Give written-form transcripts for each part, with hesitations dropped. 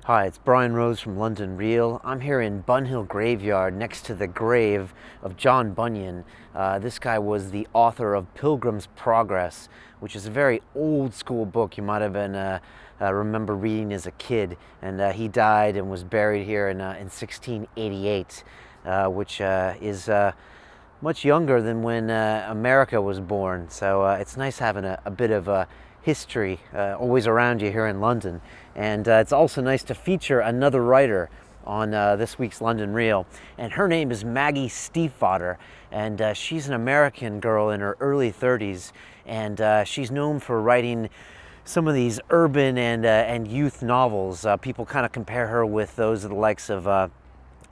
Hi, it's Brian Rose from London Real. I'm here in Bunhill Graveyard next to the grave of John Bunyan. This guy was the author of Pilgrim's Progress, which is a very old school book you might have been remember reading as a kid. And he died and was buried here in 1688, which is much younger than when America was born. So it's nice having a bit of history always around you here in London. And it's also nice to feature another writer on this week's London Reel. And her name is Maggie Stiefvater. And she's an American girl in her early 30s. And she's known for writing some of these urban and youth novels. People kind of compare her with those of the likes of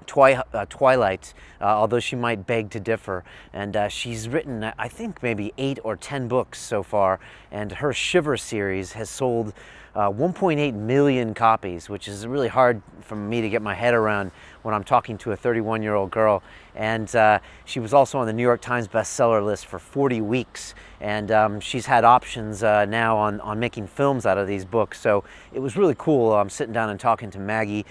Twilight, although she might beg to differ. And she's written, I think, maybe 8 or 10 books so far, and her Shiver series has sold 1.8 million copies, which is really hard for me to get my head around when I'm talking to a 31-year-old girl. And she was also on the New York Times bestseller list for 40 weeks. And she's had options now on making films out of these books. So it was really cool sitting down and talking to Maggie.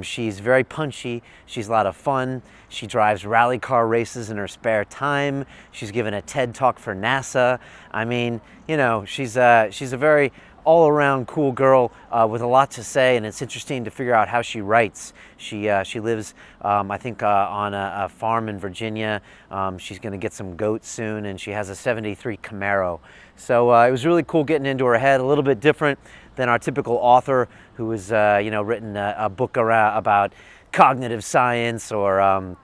She's very punchy. She's a lot of fun. She drives rally car races in her spare time. She's given a TED Talk for NASA. I mean, you know, she's a very all-around cool girl with a lot to say, and it's interesting to figure out how she writes. She lives, I think, on a farm in Virginia. She's going to get some goats soon, and she has a '73 Camaro. So it was really cool getting into her head, a little bit different than our typical author who has, written a book about cognitive science or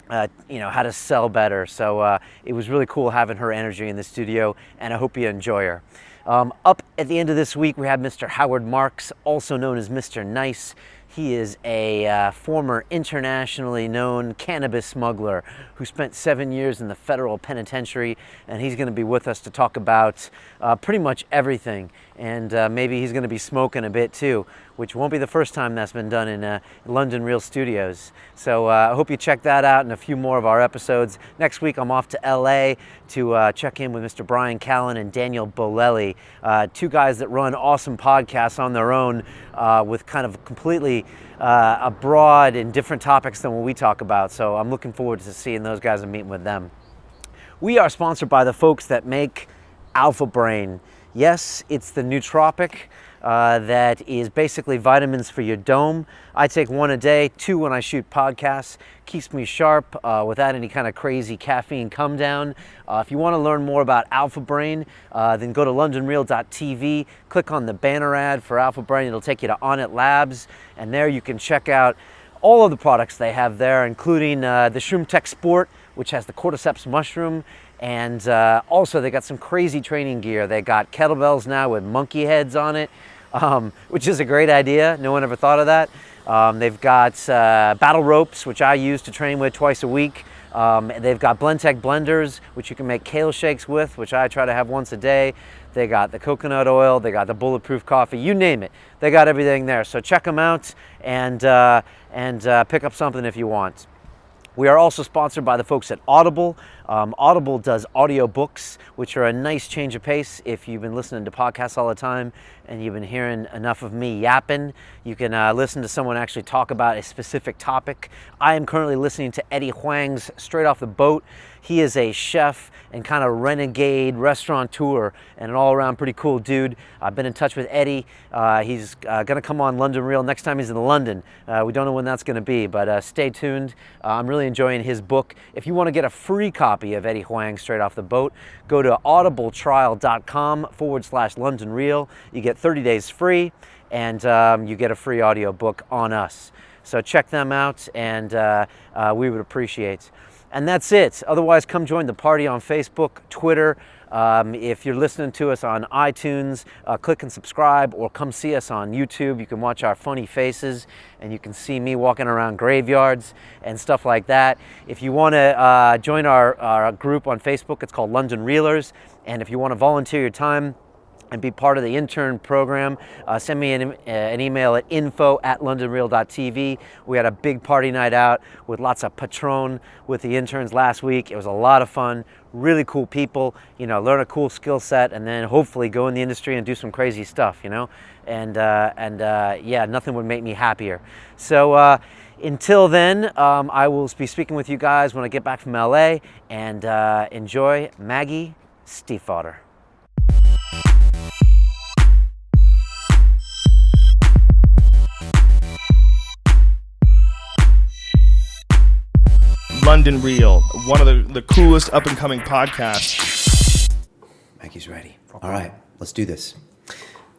how to sell better. So it was really cool having her energy in the studio, and I hope you enjoy her. Up at the end of this week, we have Mr. Howard Marks, also known as Mr. Nice. He is a former internationally known cannabis smuggler who spent 7 years in the federal penitentiary, and he's going to be with us to talk about pretty much everything. And maybe he's going to be smoking a bit too, which won't be the first time that's been done in London Real Studios. So I hope you check that out and a few more of our episodes. Next week, I'm off to LA to check in with Mr. Brian Callen and Daniel Bolelli, two guys that run awesome podcasts on their own with kind of completely a broad and different topics than what we talk about. So I'm looking forward to seeing those guys and meeting with them. We are sponsored by the folks that make Alpha Brain. Yes, it's the nootropic that is basically vitamins for your dome. I take 1 a day, 2 when I shoot podcasts. Keeps me sharp without any kind of crazy caffeine come down. If you want to learn more about Alpha Brain, then go to londonreal.tv, click on the banner ad for Alpha Brain. It'll take you to On It Labs, and there you can check out all of the products they have there, including the Shroom Tech Sport, which has the cordyceps mushroom. And also they got some crazy training gear. They got kettlebells now with monkey heads on it, which is a great idea. No one ever thought of that. They've got battle ropes, which I use to train with twice a week. They've got Blendtec blenders, which you can make kale shakes with, which I try to have once a day. They got the coconut oil, they got the bulletproof coffee, you name it. They got everything there. So check them out and pick up something if you want. We are also sponsored by the folks at Audible. Audible does audiobooks, which are a nice change of pace. If you've been listening to podcasts all the time and you've been hearing enough of me yapping, you can listen to someone actually talk about a specific topic. I am currently listening to Eddie Huang's Straight Off the Boat. He is a chef and kind of renegade restaurateur and an all-around pretty cool dude. I've been in touch with Eddie. He's going to come on London Real next time he's in London. We don't know when that's going to be, but stay tuned. I'm really enjoying his book. If you want to get a free copy of Eddie Huang Straight Off the Boat, go to audibletrial.com/London Real. You get 30 days free, and you get a free audio book on us. So check them out, and we would appreciate. And that's it. Otherwise, come join the party on Facebook, Twitter. If you're listening to us on iTunes, click and subscribe, or come see us on YouTube. You can watch our funny faces, and you can see me walking around graveyards and stuff like that. If you want to join our group on Facebook, it's called London Reelers. And if you want to volunteer your time and be part of the intern program, send me an email at info@londonreal.tv. We had a big party night out with lots of Patron with the interns last week. It was a lot of fun, really cool people, learn a cool skill set, and then hopefully go in the industry and do some crazy stuff, and yeah, nothing would make me happier. So until then, I will be speaking with you guys when I get back from LA, and enjoy Maggie Stiefvater. London Real, one of the coolest up-and-coming podcasts. Maggie's ready. All right, let's do this.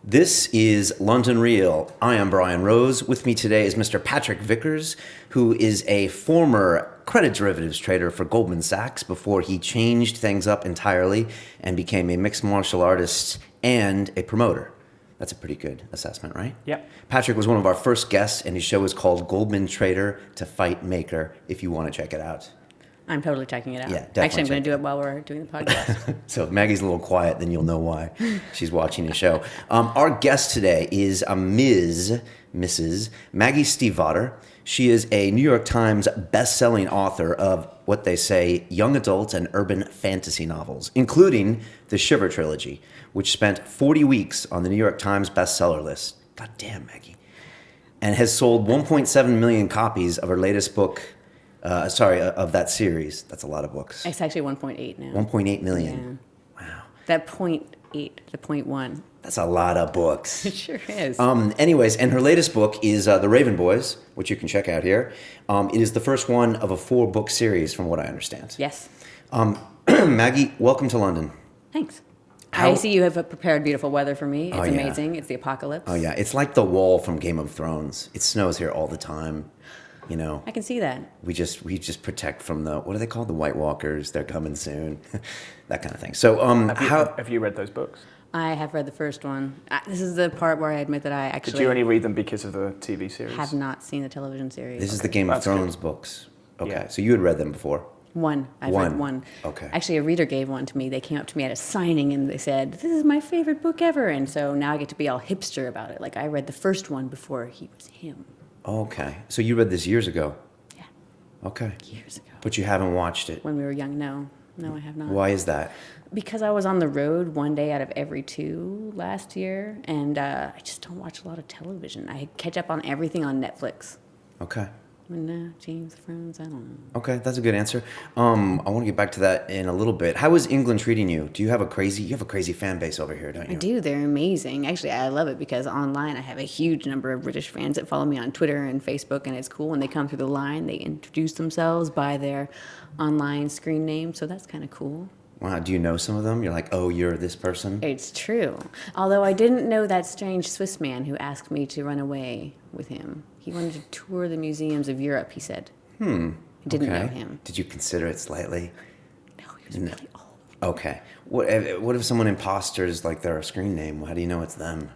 This is London Real. I am Brian Rose. With me today is Mr. Patrick Vickers, who is a former credit derivatives trader for Goldman Sachs before he changed things up entirely and became a mixed martial artist and a promoter. That's a pretty good assessment, right? Yep. Patrick was one of our first guests, and his show is called Goldman Trader to Fight Maker, if you want to check it out. I'm totally checking it out. Yeah, definitely. Actually, I'm going to do it while we're doing the podcast. So if Maggie's a little quiet, then you'll know why. She's watching the show. Our guest today is Mrs. Maggie Stiefvater. She is a New York Times bestselling author of what they say young adult and urban fantasy novels, including the Shiver Trilogy, which spent 40 weeks on the New York Times bestseller list. God damn, Maggie. And has sold 1.7 million copies of her latest book, of that series. That's a lot of books. It's actually 1.8 now. 1.8 million. Yeah. Wow. That 0.8, the 0.1. That's a lot of books. It sure is. Anyways, and her latest book is The Raven Boys, which you can check out here. It is the first one of a 4-book series, from what I understand. Yes. Maggie, welcome to London. Thanks. I see you have prepared beautiful weather for me. It's yeah. amazing. It's the apocalypse. Oh, yeah. It's like the wall from Game of Thrones. It snows here all the time. I can see that. We just protect from what are they called? The White Walkers. They're coming soon. That kind of thing. So, have you read those books? I have read the first one. This is the part where I admit that I actually... Did you only read them because of the TV series? have not seen the television series. This is the Game of Thrones books. Okay, yeah. So you had read them before? One. I've read one. Okay. Actually, a reader gave one to me. They came up to me at a signing and they said, "This is my favorite book ever." And so now I get to be all hipster about it. Like, I read the first one before he was him. Okay. So you read this years ago? Yeah. Okay. Years ago. But you haven't watched it? When we were young, no. No, I have not. Why is that? Because I was on the road one day out of every 2 last year, and I just don't watch a lot of television. I catch up on everything on Netflix. Okay. James of Thrones, I don't know. Okay, that's a good answer. I want to get back to that in a little bit. How is England treating you? You have a crazy fan base over here, don't you? I do. They're amazing. Actually, I love it because online I have a huge number of British fans that follow me on Twitter and Facebook, and it's cool. When they come through the line, they introduce themselves by their online screen name, so that's kind of cool. Wow, do you know some of them? You're like, oh, you're this person? It's true. Although I didn't know that strange Swiss man who asked me to run away with him. He wanted to tour the museums of Europe, he said. I didn't know him. Did you consider it slightly? No, he was really old. Okay. What if someone imposters like their screen name? How do you know it's them?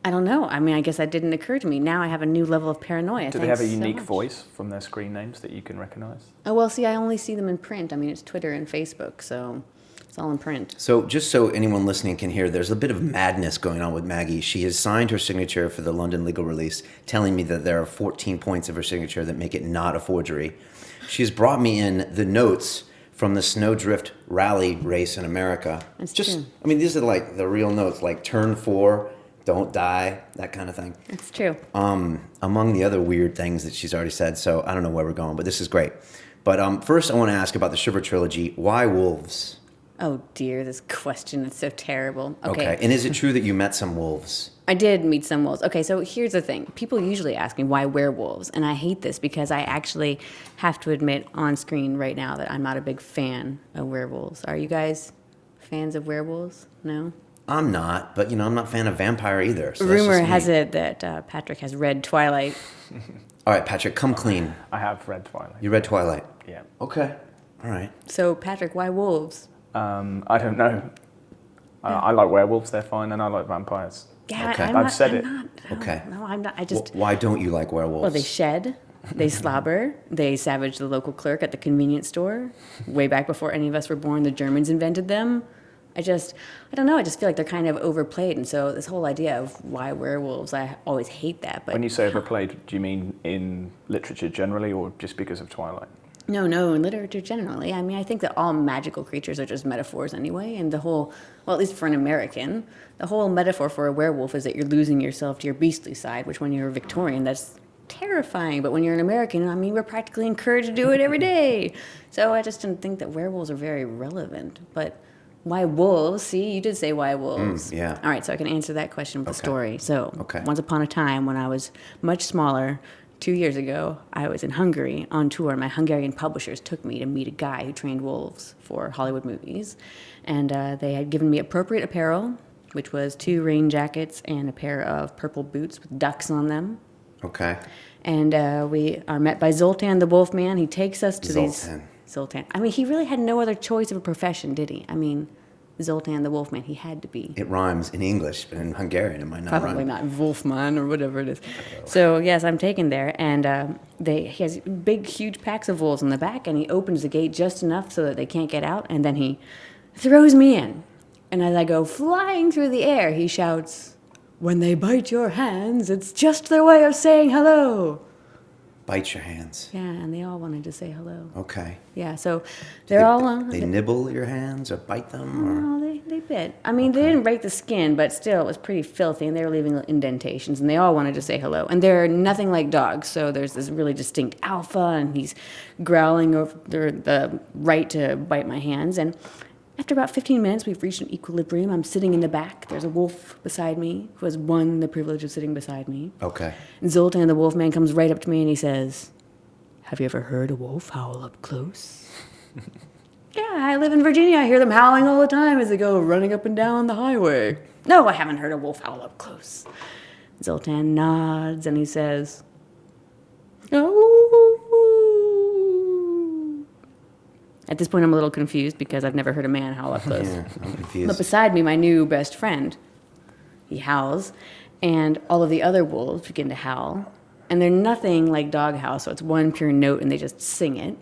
I don't know. I mean, I guess that didn't occur to me. Now I have a new level of paranoia. Do they have a unique voice from their screen names that you can recognize? Oh, well, see, I only see them in print. I mean, it's Twitter and Facebook, so it's all in print. So just so anyone listening can hear, there's a bit of madness going on with Maggie. She has signed her signature for the London legal release, telling me that there are 14 points of her signature that make it not a forgery. She has brought me in the notes from the Snowdrift Rally race in America. That's true. I mean, these are like the real notes, like turn 4, don't die, that kind of thing. It's true. Among the other weird things that she's already said, so I don't know where we're going, but this is great. But first I want to ask about the Shiver Trilogy. Why wolves? Oh, dear, this question is so terrible. Okay. And is it true that you met some wolves? I did meet some wolves. Okay, so here's the thing. People usually ask me why werewolves, and I hate this because I actually have to admit on screen right now that I'm not a big fan of werewolves. Are you guys fans of werewolves? No? I'm not, but I'm not a fan of vampire either. So Rumor has it that Patrick has read Twilight. All right, Patrick, come clean. I have read Twilight. You read Twilight? Yeah. Okay. All right. So, Patrick, why wolves? I don't know. I like werewolves, they're fine, and I like vampires. Yeah, Okay. I'm I've not, said I'm it. Not, no, Okay. No, I'm not. I just... Why don't you like werewolves? Well, they shed, they slobber, they savage the local clerk at the convenience store. Way back before any of us were born, the Germans invented them. I don't know. I just feel like they're kind of overplayed, and so this whole idea of why werewolves, I always hate that. But When you say overplayed, do you mean in literature generally, or just because of Twilight? no, in literature generally. I mean, I think that all magical creatures are just metaphors anyway, and the whole, well, at least for an American, the whole metaphor for a werewolf is that you're losing yourself to your beastly side, which when you're a Victorian, that's terrifying. But when you're an American, I mean, we're practically encouraged to do it every day. So I just didn't think that werewolves are very relevant. But why wolves? See, you did say why wolves. Yeah. All right, so I can answer that question with a story. So Okay. once upon a time when I was much smaller, 2 years ago, I was in Hungary on tour. My Hungarian publishers took me to meet a guy who trained wolves for Hollywood movies. And they had given me appropriate apparel, which was 2 rain jackets and a pair of purple boots with ducks on them. Okay. And we are met by Zoltan the Wolfman. He takes us to Zoltan. Zoltan. I mean, he really had no other choice of a profession, did he? I mean, Zoltan the Wolfman, he had to be. It rhymes in English, but in Hungarian it might not Probably rhyme. not Wolfman or whatever it is. So, yes, I'm taken there. And he has big, huge packs of wolves in the back. And he opens the gate just enough so that they can't get out. And then he throws me in. And as I go flying through the air, he shouts, "When they bite your hands, it's just their way of saying hello." Bite your hands. Yeah, and they all wanted to say hello. Okay. Yeah, so they're all... They nibble your hands or bite them? Or? No, they bit. I mean, they didn't break the skin, but still, it was pretty filthy, and they were leaving indentations, and they all wanted to say hello. And they're nothing like dogs, so there's this really distinct alpha, and he's growling over the right to bite my hands. And after about 15 minutes, we've reached an equilibrium. I'm sitting in the back. There's a wolf beside me who has won the privilege of sitting beside me. Okay. And Zoltan the Wolfman comes right up to me, and he says, "Have you ever heard a wolf howl up close?" "Yeah, I live in Virginia. I hear them howling all the time as they go running up and down the highway." "No, I haven't heard a wolf howl up close." Zoltan nods and he says, "Oh." At this point, I'm a little confused because I've never heard a man howl up close. Yeah, I'm But confused. beside me, my new best friend, he howls, and all of the other wolves begin to howl. And they're nothing like dog howl, so it's one pure note and they just sing it.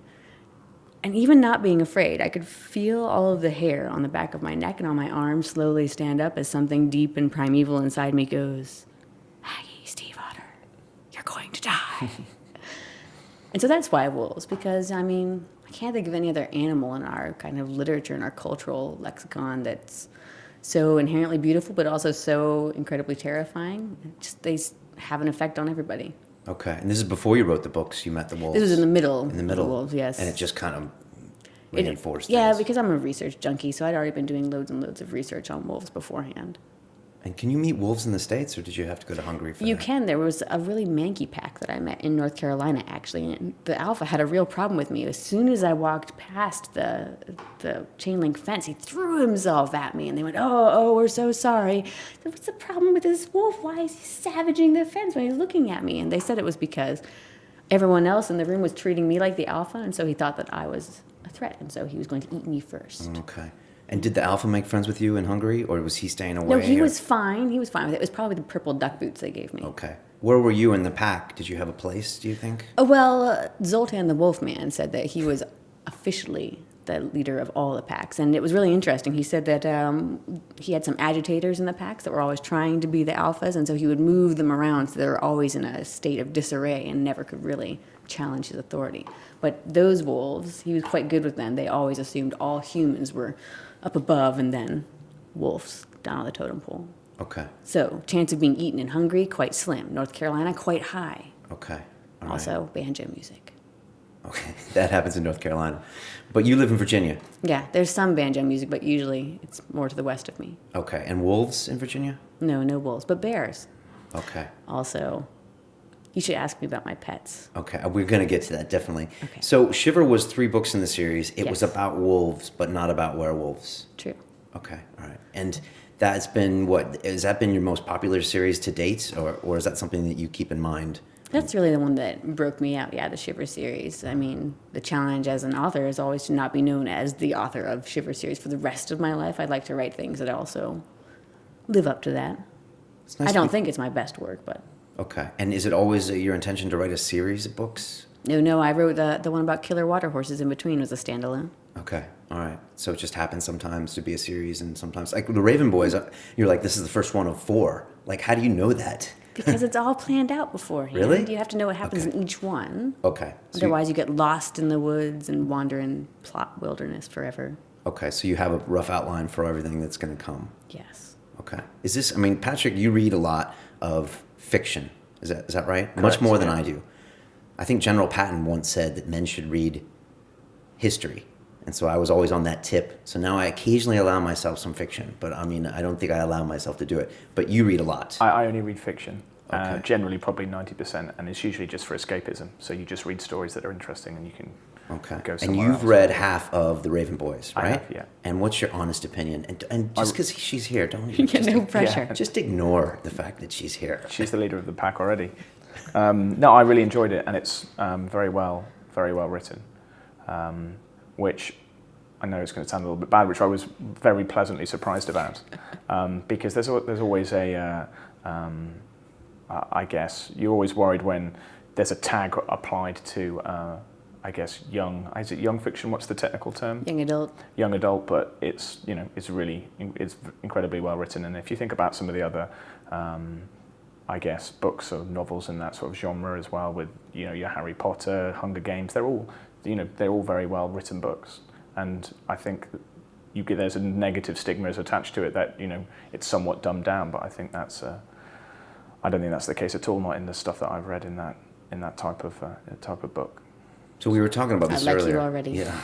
And even not being afraid, I could feel all of the hair on the back of my neck and on my arms slowly stand up as something deep and primeval inside me goes, "Maggie Stiefvater, you're going to die." And so that's why wolves, because, I mean, I can't think of any other animal in our kind of literature, in our cultural lexicon that's so inherently beautiful, but also so incredibly terrifying. They have an effect on everybody. Okay. And this is before you wrote the books. You met the wolves. This was in the middle. In the middle. Of the wolves, yes. And it just kind of It- reinforced Yeah, things. because I'm a research junkie, so I'd already been doing loads and loads of research on wolves beforehand. And can you meet wolves in the States, or did you have to go to Hungary for You that? can. There was a really manky pack that I met in North Carolina, actually. And the alpha had a real problem with me. As soon as I walked past the chain link fence, he threw himself at me. And they went, oh, we're so sorry. I said, "What's the problem with this wolf? Why is he savaging the fence when he's looking at me?" And they said it was because everyone else in the room was treating me like the alpha. And so he thought that I was a threat. And so he was going to eat me first. Okay. And did the alpha make friends with you in Hungary, or was he staying away? No, he or- was fine. He was fine with it. It was probably the purple duck boots they gave me. Okay. Where were you in the pack? Did you have a place, do you think? Well, Zoltan the Wolfman said that he was officially the leader of all the packs. And it was really interesting. He said that he had some agitators in the packs that were always trying to be the alphas, and so he would move them around so they were always in a state of disarray and never could really challenge his authority. But those wolves, he was quite good with them. They always assumed all humans were up above and then wolves down on the totem pole. Okay. So chance of being eaten in Hungary, quite slim. North Carolina, quite high. Okay. All right. Also, banjo music. Okay. That happens in North Carolina. But you live in Virginia. Yeah, there's some banjo music, but usually it's more to the west of me. Okay. And wolves in Virginia? No wolves, but bears. Okay. Also, you should ask me about my pets. Okay. We're going to get to that, definitely. Okay. So Shiver was 3 books in the series. It was Yes. about wolves, but not about werewolves. True. Okay. All right. And that's been what? Has that been your most popular series to date? Or is that something that you keep in mind? That's really the one that broke me out, yeah, the Shiver series. I mean, the challenge as an author is always to not be known as the author of Shiver series for the rest of my life. I'd like to write things that also live up to that. It's nice I to don't be- think it's my best work, but... Okay. And is it always your intention to write a series of books? No, I wrote the one about killer water horses in between was a standalone. Okay. All right. So it just happens sometimes to be a series, and sometimes, like the Raven Boys, you're like, this is the first one of 4. Like, how do you know that? Because it's all planned out beforehand. Really? You have to know what happens Okay. in each one. Okay. So Otherwise, you get lost in the woods and wander in plot wilderness forever. okay. So you have a rough outline for everything that's going to come. Yes. Okay. Is this? I mean, Patrick, you read a lot of fiction. Is that right? Correct, Much more than yeah. I do. I think General Patton once said that men should read history. And so I was always on that tip. So now I occasionally allow myself some fiction, but I mean, I don't think I allow myself to do it. But you read a lot. I only read fiction, Okay. generally probably 90%, and it's usually just for escapism. So you just read stories that are interesting and you can Okay. go And somewhere you've else. read half of the Raven Boys, I right? have, yeah. And what's your honest opinion? And just because she's here, don't You even get just, no pressure. just ignore the fact that she's here. She's the leader of the pack already. No, I really enjoyed it, and it's very well written, which I know it's going to sound a little bit bad, which I was very pleasantly surprised about, because there's always I guess you're always worried when there's a tag applied to, I guess is it young fiction? What's the technical term? Young adult. Young adult, but it's it's incredibly well written. And if you think about some of the other, I guess, books or novels in that sort of genre as well, with your Harry Potter, Hunger Games, they're all very well written books. And I think there's a negative stigma attached to it that it's somewhat dumbed down. But I think I don't think that's the case at all. Not in the stuff that I've read in that type of book. So we were talking about this I like earlier. you already. Yeah.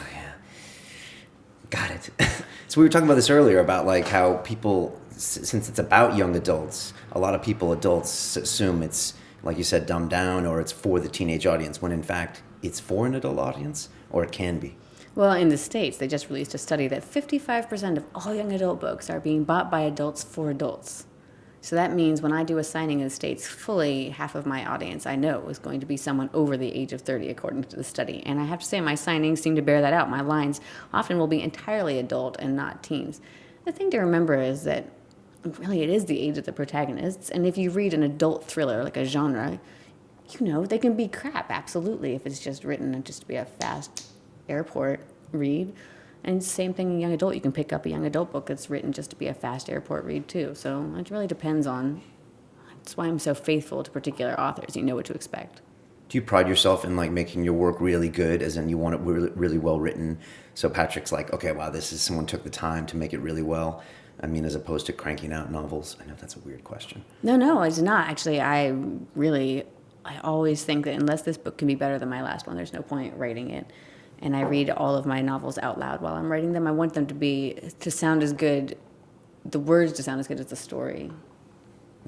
Got it. So we were talking about this earlier about like how people, since it's about young adults, a lot of adults assume it's, like you said, dumbed down, or it's for the teenage audience, when in fact it's for an adult audience, or it can be. Well, in the States, they just released a study that 55% of all young adult books are being bought by adults for adults. So that means when I do a signing in the States, fully half of my audience I know is going to be someone over the age of 30, according to the study. And I have to say, my signings seem to bear that out. My lines often will be entirely adult and not teens. The thing to remember is that really it is the age of the protagonists. And if you read an adult thriller, like a genre, they can be crap, absolutely, if it's just written just to be a fast airport read. And same thing in young adult. You can pick up a young adult book that's written just to be a fast airport read too. So it really depends on. That's why I'm so faithful to particular authors. You know what to expect. Do you pride yourself in like making your work really good, as in you want it really, really well written? So Patrick's like, okay, wow, someone took the time to make it really well. I mean, as opposed to cranking out novels. I know that's a weird question. No, it's not. Actually, I always think that unless this book can be better than my last one, there's no point writing it. And I read all of my novels out loud while I'm writing them. I want them to sound as good, the words to sound as good as the story.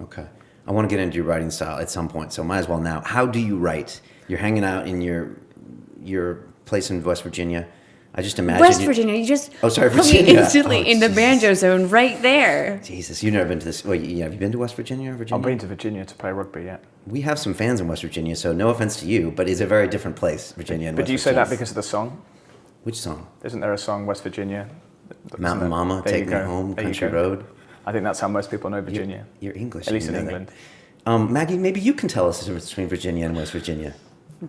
Okay. I want to get into your writing style at some point, so might as well now. How do you write? You're hanging out in your place in West Virginia. I just imagine Virginia, you just Oh, sorry, put Virginia. me instantly Oh, in the Jesus. banjo zone right there. Jesus, you've never been to this. Wait, have you been to West Virginia or Virginia? I've been to Virginia to play rugby, yeah. We have some fans in West Virginia, so no offense to you, but it's a very different place, Virginia and But West do you say Virginia. that because of the song? Which song? Isn't there a song, West Virginia? Mountain Mama, There you Take Me go. Home, There you Country go. Road. I think that's how most people know Virginia. You're English. At least you in know that. England. Maggie, maybe you can tell us the difference between Virginia and West Virginia.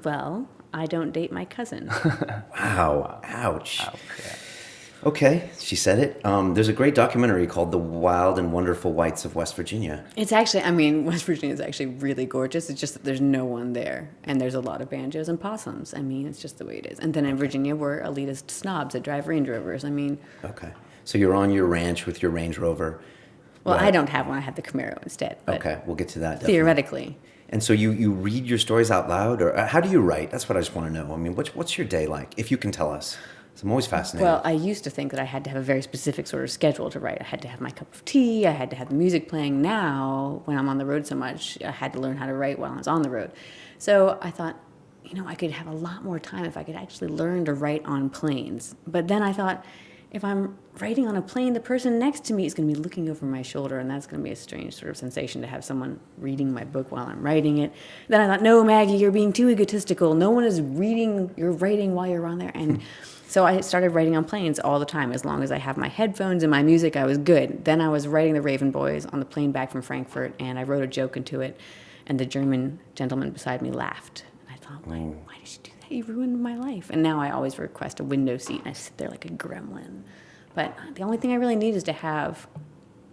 Well, I don't date my cousin. Wow. Ouch. Ouch, yeah. Okay, she said it. There's a great documentary called The Wild and Wonderful Whites of West Virginia. It's actually, West Virginia is actually really gorgeous. It's just that there's no one there. And there's a lot of banjos and possums. It's just the way it is. And then in Virginia, we're elitist snobs that drive Range Rovers. Okay. So you're on your ranch with your Range Rover. Well, Right. I don't have one. I have the Camaro instead. But Okay, we'll get to that. Definitely. theoretically. And so you read your stories out loud, or how do you write? That's what I just want to know. What's your day like, if you can tell us? So I'm always fascinated. Well, I used to think that I had to have a very specific sort of schedule to write. I had to have my cup of tea. I had to have the music playing. Now, when I'm on the road so much, I had to learn how to write while I was on the road. So I thought, I could have a lot more time if I could actually learn to write on planes. But then I thought, if I'm writing on a plane, the person next to me is going to be looking over my shoulder, and that's going to be a strange sort of sensation to have someone reading my book while I'm writing it. Then I thought, no, Maggie, you're being too egotistical. No one is reading your writing while you're on there. And so I started writing on planes all the time. As long as I have my headphones and my music, I was good. Then I was writing the Raven Boys on the plane back from Frankfurt, and I wrote a joke into it, and the German gentleman beside me laughed. And I thought, why did she do that? you ruined my life. And now I always request a window seat, and I sit there like a gremlin. But the only thing I really need is to have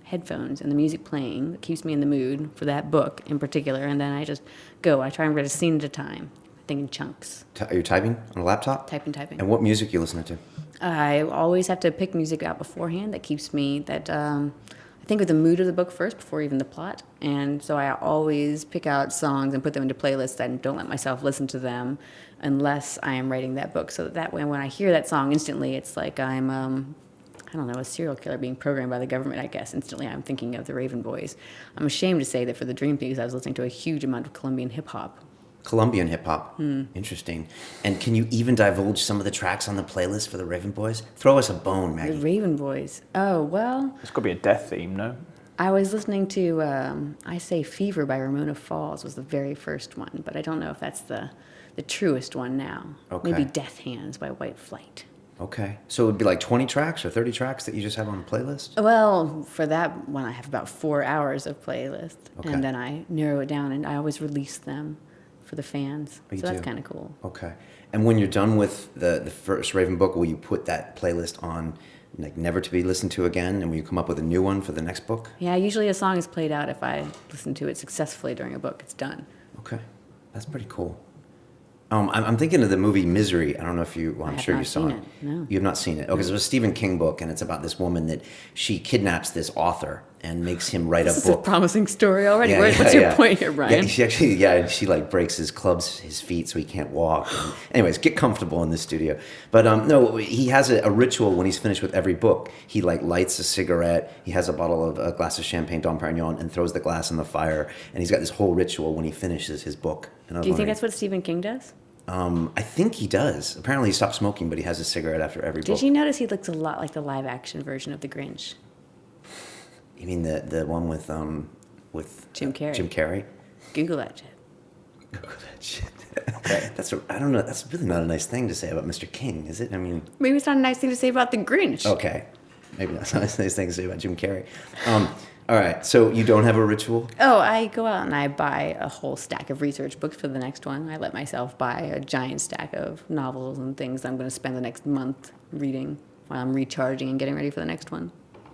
headphones and the music playing that keeps me in the mood for that book in particular. And then I just go. I try and read a scene at a time, I think in chunks. Are you typing on a laptop? Typing. And what music are you listening to? I always have to pick music out beforehand that keeps me, I think of the mood of the book first before even the plot. And so I always pick out songs and put them into playlists and don't let myself listen to them unless I am writing that book. So that way, when I hear that song instantly, it's like I'm, I don't know, a serial killer being programmed by the government, I guess. Instantly, I'm thinking of the Raven Boys. I'm ashamed to say that for the Dream Piece, I was listening to a huge amount of Colombian hip-hop. Colombian hip hop. Interesting. And can you even divulge some of the tracks on the playlist for the Raven Boys? Throw us a bone, Maggie. The Raven Boys. Oh, well, It's got to be a death theme, no? I was listening to I Say Fever by Ramona Falls was the very first one, but I don't know if that's the truest one now. Okay. Maybe Death Hands by White Flight. Okay. So it would be like 20 tracks or 30 tracks that you just have on a playlist? Well, for that one, I have about 4 hours of playlist, Okay. and then I narrow it down, and I always release them for the fans. Oh, you So that's do? kind of cool. Okay. And when you're done with the first Raven book, will you put that playlist on, like, never to be listened to again? And will you come up with a new one for the next book? Yeah, usually a song is played out if I listen to it successfully during a book. It's done. Okay. That's pretty cool. I'm thinking of the movie Misery. I don't know if you, well, I'm have sure you not saw seen it. it, no. You have not seen it. Okay, so it's a Stephen King book, and it's about this woman that she kidnaps this author and makes him write This a is a book. promising story already. Yeah, What's your point here, Brian? Yeah, she actually, she like breaks his clubs, his feet, so he can't walk. And anyways, get comfortable in this studio. But no, he has a ritual when he's finished with every book. He like lights a cigarette. He has a glass of champagne Dom Perignon and throws the glass in the fire. And he's got this whole ritual when he finishes his book. And I was Do you think wondering- that's what Stephen King does? I think he does. Apparently, he stopped smoking, but he has a cigarette after every book. Did you notice he looks a lot like the live-action version of The Grinch? You mean the one with Jim Carrey. Jim Carrey. Google that shit. Google that shit. I don't know. That's really not a nice thing to say about Mr. King, is it? I mean, Maybe it's not a nice thing to say about The Grinch. okay, maybe that's not a nice thing to say about Jim Carrey. All right. So you don't have a ritual? Oh, I go out and I buy a whole stack of research books for the next one. I let myself buy a giant stack of novels and things I'm going to spend the next month reading while I'm recharging and getting ready for the next one.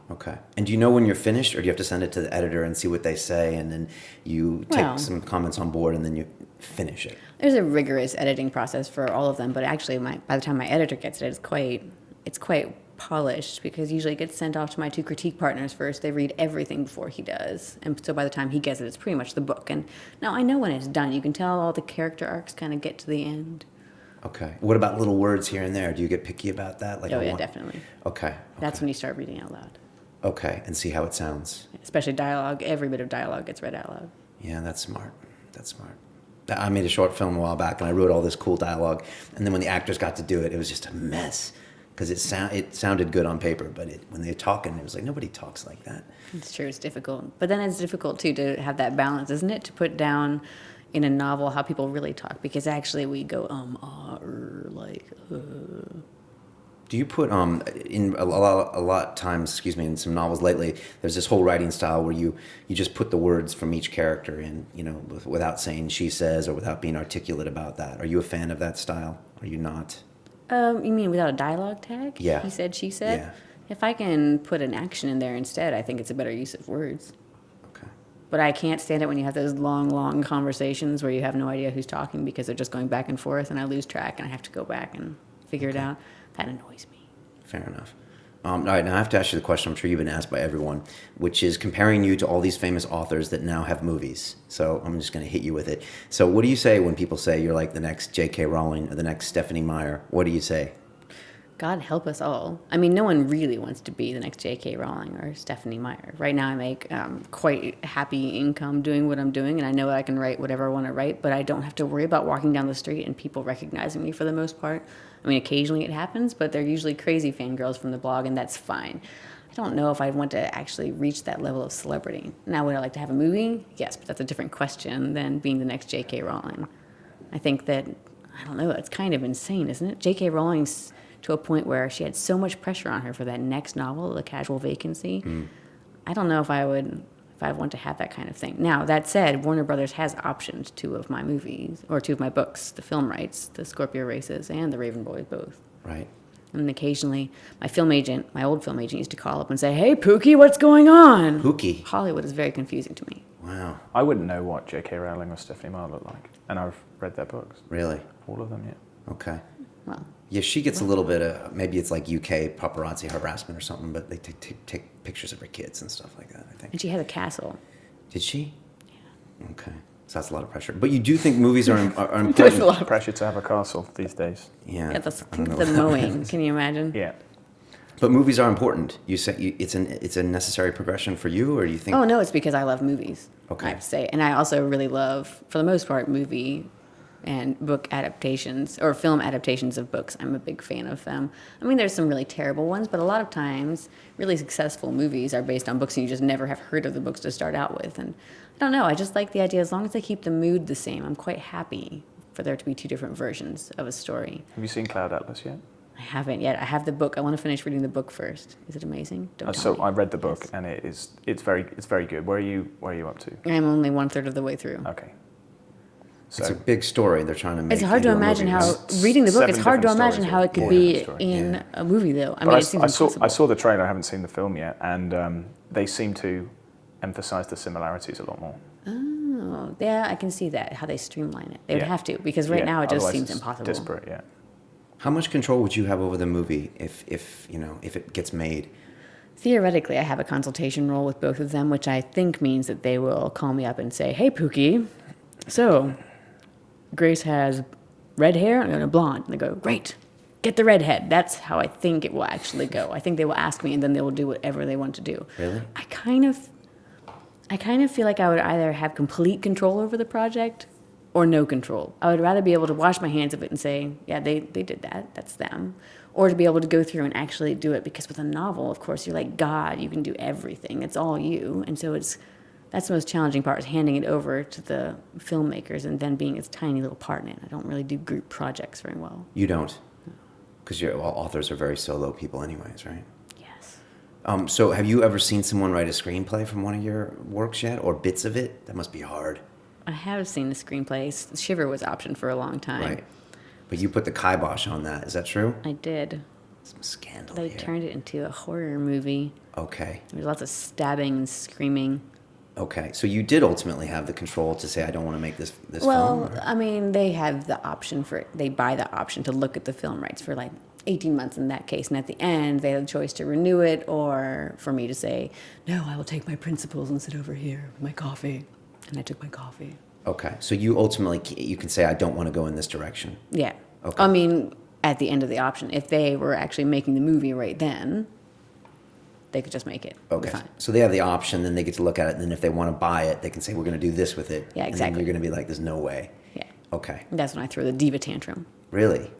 Okay. And do you know when you're finished, or do you have to send it to the editor and see what they say, and then you take Well- some comments on board, and then you finish it? There's a rigorous editing process for all of them, but actually, by the time my editor gets it, it's quite polished because usually it gets sent off to my 2 critique partners first. They read everything before he does, and so by the time he gets it, it's pretty much the book. And now I know when it's done. You can tell all the character arcs kind of get to the end. Okay. What about little words here and there? Do you get picky about that? Like Oh I yeah, want- definitely. Okay. That's when you start reading out loud. Okay, and see how it sounds. Especially dialogue. Every bit of dialogue gets read out loud. Yeah, that's smart. That's smart. I made a short film a while back, and I wrote all this cool dialogue. And then when the actors got to do it, it was just a mess because it sounded good on paper, but when they were talking, it was like nobody talks like that. It's true, it's difficult. But then it's difficult, too, to have that balance, isn't it? To put down in a novel how people really talk. Because actually we go, like... Do you put in a lot times, in some novels lately, there's this whole writing style where you just put the words from each character in, without saying she says or without being articulate about that. Are you a fan of that style? Are you not? You mean without a dialogue tag? Yeah. He said, she said? Yeah. If I can put an action in there instead, I think it's a better use of words. Okay. But I can't stand it when you have those long, long conversations where you have no idea who's talking because they're just going back and forth and I lose track and I have to go back and figure it out. That annoys me. Fair enough. All right, now I have to ask you the question I'm sure you've been asked by everyone, which is comparing you to all these famous authors that now have movies. So I'm just going to hit you with it. So what do you say when people say you're like the next J.K. Rowling or the next Stephanie Meyer? What do you say? God help us all. I mean, no one really wants to be the next J.K. Rowling or Stephanie Meyer. Right now I make quite happy income doing what I'm doing, and I know that I can write whatever I want to write, but I don't have to worry about walking down the street and people recognizing me for the most part. I mean, occasionally it happens, but they're usually crazy fangirls from the blog, and that's fine. I don't know if I'd want to actually reach that level of celebrity. Now, would I like to have a movie? Yes, but that's a different question than being the next J.K. Rowling. I think that, I don't know, it's kind of insane, isn't it? J.K. Rowling's to a point where she had so much pressure on her for that next novel, The Casual Vacancy. I don't know if I would I want to have that kind of thing. Now, that said, Warner Brothers has optioned 2 of my movies, or 2 of my books, the film rights, the Scorpio Races and the Raven Boys, both. Right. And occasionally, my old film agent used to call up and say, "Hey, Pookie, what's going on?" Pookie. Hollywood is very confusing to me. Wow. I wouldn't know what J.K. Rowling or Stephanie Meyer look like, and I've read their books, Really? all of them. Yeah. Okay. Well, Yeah, she gets a little bit of, maybe it's like UK paparazzi harassment or something, but they take pictures of her kids and stuff like that, I think. and she has a castle. Did she? Yeah. Okay. So that's a lot of pressure. But you do think movies are important? There's a lot of Pressure to have a castle these days. Yeah. Yeah, that's I don't know. the mowing. Can you imagine? Yeah. But movies are important. You say it's a necessary progression for you, or do you think? Oh no, it's because I love movies. Okay. I have to say, and I also really love, for the most part, movie and book adaptations or film adaptations of books. I'm a big fan of them. I mean, there's some really terrible ones, but a lot of times, really successful movies are based on books, and you just never have heard of the books to start out with. And I don't know. I just like the idea. As long as they keep the mood the same, I'm quite happy for there to be 2 different versions of a story. Have you seen Cloud Atlas yet? I haven't yet. I have the book. I want to finish reading the book first. Is it amazing? Don't tell So me. I read the book, Yes. and it's very good. Where are you up to? I'm only 1/3 of the way through. Okay. It's So a big story they're trying to make. It's hard to into a imagine movie, how right? reading the book. 7 It's hard to different imagine stories, how yeah. it could 4 be different stories, in yeah. a movie, though. I But mean, it seems impossible. I saw the trailer. I haven't seen the film yet, and they seem to emphasize the similarities a lot more. Oh, yeah, I can see that, how they streamline it. They would Yeah. have to, because right Yeah, now it just otherwise seems it's impossible. Disparate, yeah. How much control would you have over the movie if it gets made? Theoretically, I have a consultation role with both of them, which I think means that they will call me up and say, "Hey, Pookie, so Grace has red hair and a blonde." And they go, "Great, get the redhead." That's how I think it will actually go. I think they will ask me, and then they will do whatever they want to do. Really? I kind of feel like I would either have complete control over the project or no control. I would rather be able to wash my hands of it and say, yeah, they did that, that's them. Or to be able to go through and actually do it, because with a novel, of course, you're like God, you can do everything. It's all you. And so that's the most challenging part, is handing it over to the filmmakers and then being its tiny little part in it. I don't really do group projects very well. You don't, because authors are very solo people, anyways, right? Yes. So have you ever seen someone write a screenplay from one of your works yet, or bits of it? That must be hard. I have seen the screenplay. Shiver was optioned for a long time. Right. But you put the kibosh on that. Is that true? I did. Some scandal They here. turned it into a horror movie. Okay. There's lots of stabbing and screaming. Okay. So you did ultimately have the control to say, I don't want to make this Well, film? Or- I mean, they have the option they buy the option to look at the film rights for like 18 months in that case. And at the end, they had the choice to renew it, or for me to say, no, I will take my principles and sit over here with my coffee. And I took my coffee. Okay. So you ultimately, you can say, I don't want to go in this direction. Yeah. Okay. I mean, at the end of the option, if they were actually making the movie right then, they could just make it. It'd be Okay. fine. So they have the option, then they get to look at it, and then if they want to buy it, they can say, we're going to do this with it. Yeah, And exactly. then you're going to be like, there's no way. Yeah. Okay. That's when I throw the diva tantrum. Really?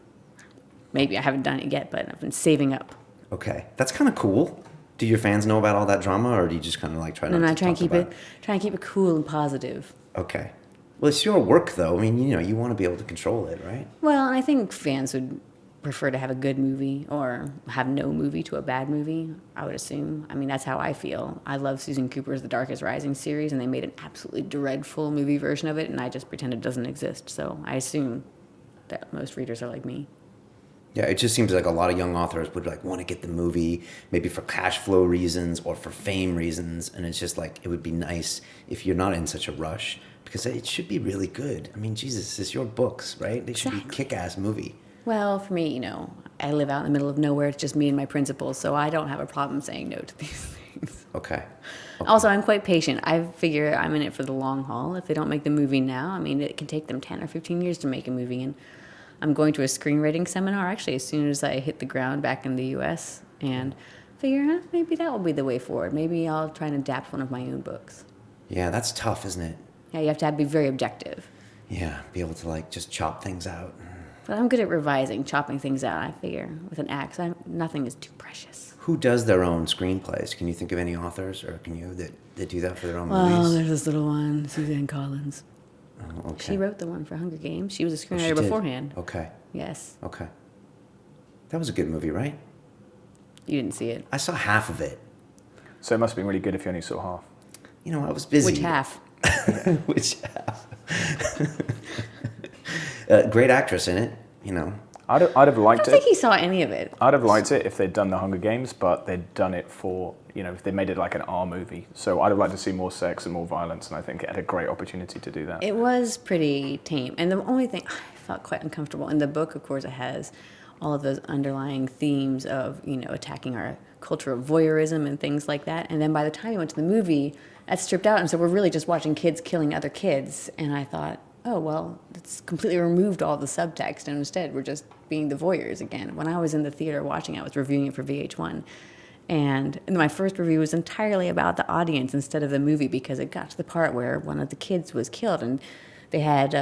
Maybe I haven't done it yet, but I've been saving up. Okay. That's kind of cool. Do your fans know about all that drama, or do you just kind of like try not And to I try and talk keep about it cool and positive. Okay. Well, it's your work, though. I mean, you want to be able to control it, right? Well, I think fans would prefer to have a good movie or have no movie to a bad movie, I would assume. I mean, that's how I feel. I love Susan Cooper's The Dark is Rising series, and they made an absolutely dreadful movie version of it, and I just pretend it doesn't exist. So I assume that most readers are like me. Yeah, it just seems like a lot of young authors would like want to get the movie, maybe for cash flow reasons or for fame reasons, and it's just like it would be nice if you're not in such a rush, because it should be really good. I mean, Jesus, it's your books, right? They should be Exactly. kick-ass movie. Well, for me, I live out in the middle of nowhere. It's just me and my principles, so I don't have a problem saying no to these things. Okay. Also, I'm quite patient. I figure I'm in it for the long haul. If they don't make the movie now, I mean, it can take them 10 or 15 years to make a movie. And I'm going to a screenwriting seminar, actually, as soon as I hit the ground back in the U.S. And figure, maybe that will be the way forward. Maybe I'll try and adapt one of my own books. Yeah, that's tough, isn't it? Yeah, you have to be very objective. Yeah, be able to like just chop things out. But I'm good at revising, chopping things out, I figure. With an axe, nothing is too precious. Who does their own screenplays? Can you think of any authors, or can you that do that for their own Well, movies? there's this little one, Suzanne Collins. Oh, okay. She wrote the one for Hunger Games. She was a Oh, she screenwriter did? beforehand. Okay. Yes. Okay. That was a good movie, right? You didn't see it. I saw half of it. So it must have been really good if you only saw half. I was busy. Which half? Which half? Great actress in it, I'd have I liked don't it. think he saw any of it. I'd have liked it if they'd done the Hunger Games, but they'd done it for, if they made it like an R movie. So I'd have liked to see more sex and more violence, and I think it had a great opportunity to do that. It was pretty tame. And the only thing, I felt quite uncomfortable. In the book, of course, it has all of those underlying themes of, attacking our culture of voyeurism and things like that. And then by the time you went to the movie, that's stripped out. And so we're really just watching kids killing other kids. And I thought, oh, well, it's completely removed all the subtext. And instead, we're just being the voyeurs again. When I was in the theater watching it, I was reviewing it for VH1. And my first review was entirely about the audience instead of the movie, because it got to the part where one of the kids was killed, and they had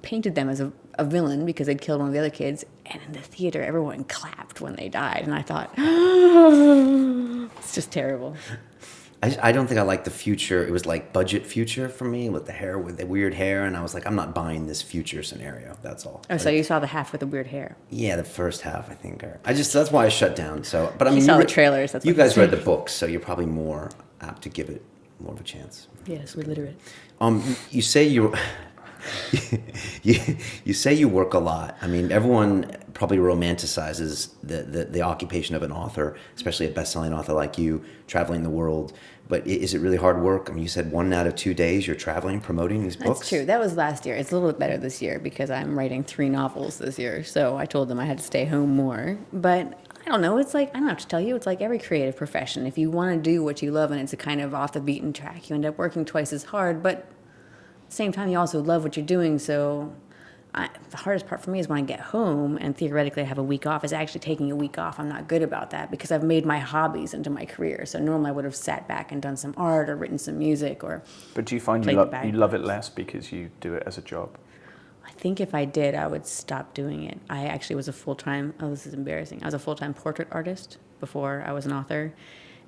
painted them as a villain because they'd killed one of the other kids. And in the theater, everyone clapped when they died. And I thought, it's just terrible. I don't think I liked the future. It was like budget future for me with the weird hair. And I was like, I'm not buying this future scenario. That's all. Oh, so you saw the half with the weird hair. Yeah, the first half, I think. That's why I shut down. So, but I mean, saw the trailers. That's you what guys you read said. the books, so you're probably more apt to give it more of a chance. Yes, we're literate. You say you say you work a lot. I mean, everyone probably romanticizes the occupation of an author, especially a best-selling author like you, traveling the world. But is it really hard work? I mean, you said 1 out of 2 days you're traveling, promoting these books? That's true. That was last year. It's a little bit better this year because I'm writing 3 novels this year. So I told them I had to stay home more. But I don't know. It's like, I don't have to tell you, it's like every creative profession. If you want to do what you love and it's a kind of off the beaten track, you end up working twice as hard. But at the same time, you also love what you're doing. So the hardest part for me is when I get home and theoretically I have a week off, is actually taking a week off. I'm not good about that because I've made my hobbies into my career. So normally I would have sat back and done some art or written some music or. But do you find you love it less because you do it as a job? I think if I did, I would stop doing it. I actually was a full-time, this is embarrassing, I was a full-time portrait artist before I was an author.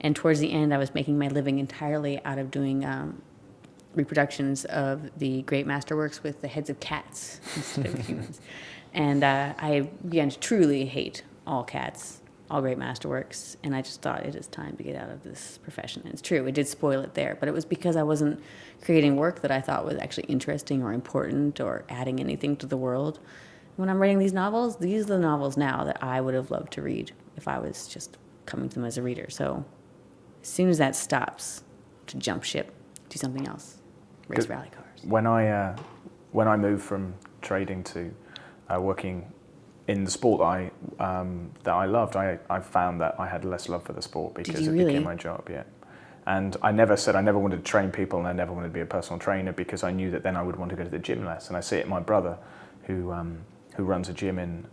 And towards the end, I was making my living entirely out of doing reproductions of the great masterworks with the heads of cats instead of humans. And I began to truly hate all cats, all great masterworks, and I just thought it is time to get out of this profession. And it's true, it did spoil it there, but it was because I wasn't creating work that I thought was actually interesting or important or adding anything to the world. When I'm writing these novels, these are the novels now that I would have loved to read if I was just coming to them as a reader. So as soon as that stops, to jump ship, do something else. Race rally cars. When I moved from trading to working in the sport that I loved, I found that I had less love for the sport because it became my job. Yeah, and I never said I never wanted to train people and I never wanted to be a personal trainer because I knew that then I would want to go to the gym less. And I see it in my brother, who runs a gym in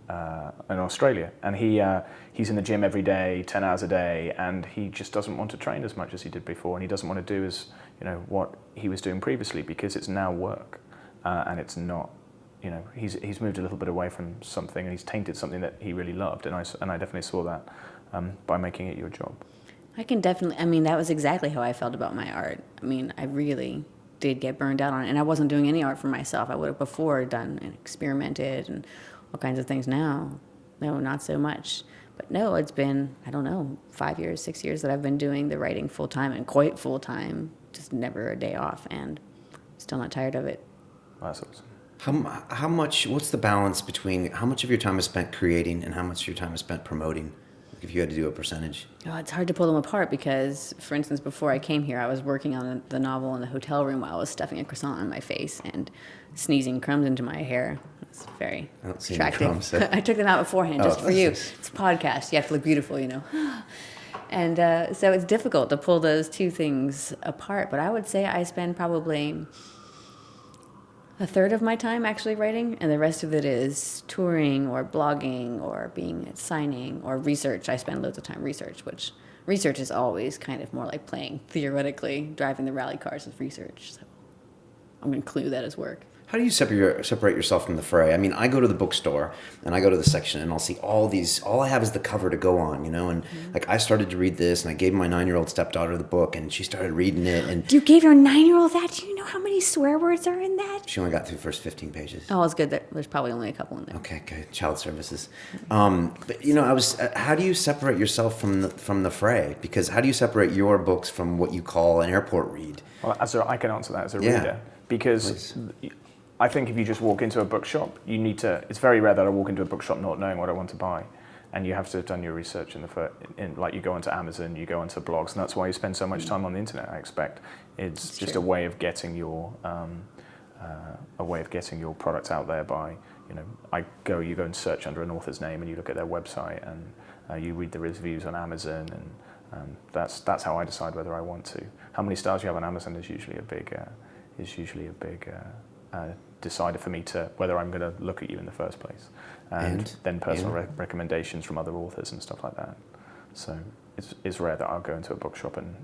Australia, and he's in the gym every day, 10 hours a day, and he just doesn't want to train as much as he did before, and he doesn't want to do what he was doing previously because it's now work, and it's not. He's moved a little bit away from something, and he's tainted something that he really loved, and I definitely saw that by making it your job. I can definitely. I mean, that was exactly how I felt about my art. I mean, I really did get burned out on it, and I wasn't doing any art for myself. I would have before done and experimented and all kinds of things. Now, no, not so much. But no, it's been, I don't know, 5 years, 6 years that I've been doing the writing full time, and quite full time, just never a day off, and still not tired of it. That's awesome. How much? What's the balance between how much of your time is spent creating and how much of your time is spent promoting? If you had to do a percentage. Oh, it's hard to pull them apart because, for instance, before I came here, I was working on the novel in the hotel room while I was stuffing a croissant on my face and sneezing crumbs into my hair. It's very attractive. So. I took them out beforehand just for you. It's a podcast. You have to look beautiful, And so it's difficult to pull those two things apart. But I would say I spend probably a third of my time actually writing, and the rest of it is touring or blogging or being at signing or research. I spend loads of time which research is always kind of more like playing theoretically. Driving the rally cars is research, so I'm going to include that as work. How do you separate yourself from the fray? I mean, I go to the bookstore and I go to the section and I'll see all I have is the cover to go on, and like I started to read this and I gave my 9-year-old stepdaughter the book and she started reading it and You gave your 9-year-old that? Do you know how many swear words are in that? she only got through the first 15 pages. Oh, it's good. There's probably only a couple in there. Okay, good. Child services. But how do you separate yourself from the fray? Because how do you separate your books from what you call an airport read? Well, I can answer that as a Yeah. reader, because I think if you just walk into a bookshop, it's very rare that I walk into a bookshop not knowing what I want to buy. And you have to have done your research like you go onto Amazon, you go onto blogs, and that's why you spend so much time on the internet, I expect. It's just a way of getting your product out there by, you go and search under an author's name and you look at their website and you read the reviews on Amazon, and that's how I decide whether I want to. How many stars you have on Amazon is usually a big decider for me to whether I'm going to look at you in the first place, and then personal recommendations from other authors and stuff like that. So it's rare that I'll go into a bookshop and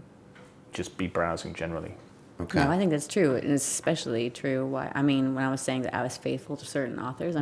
just be browsing generally. Okay. No, I think that's true. And it's especially true. When I was saying that I was faithful to certain authors,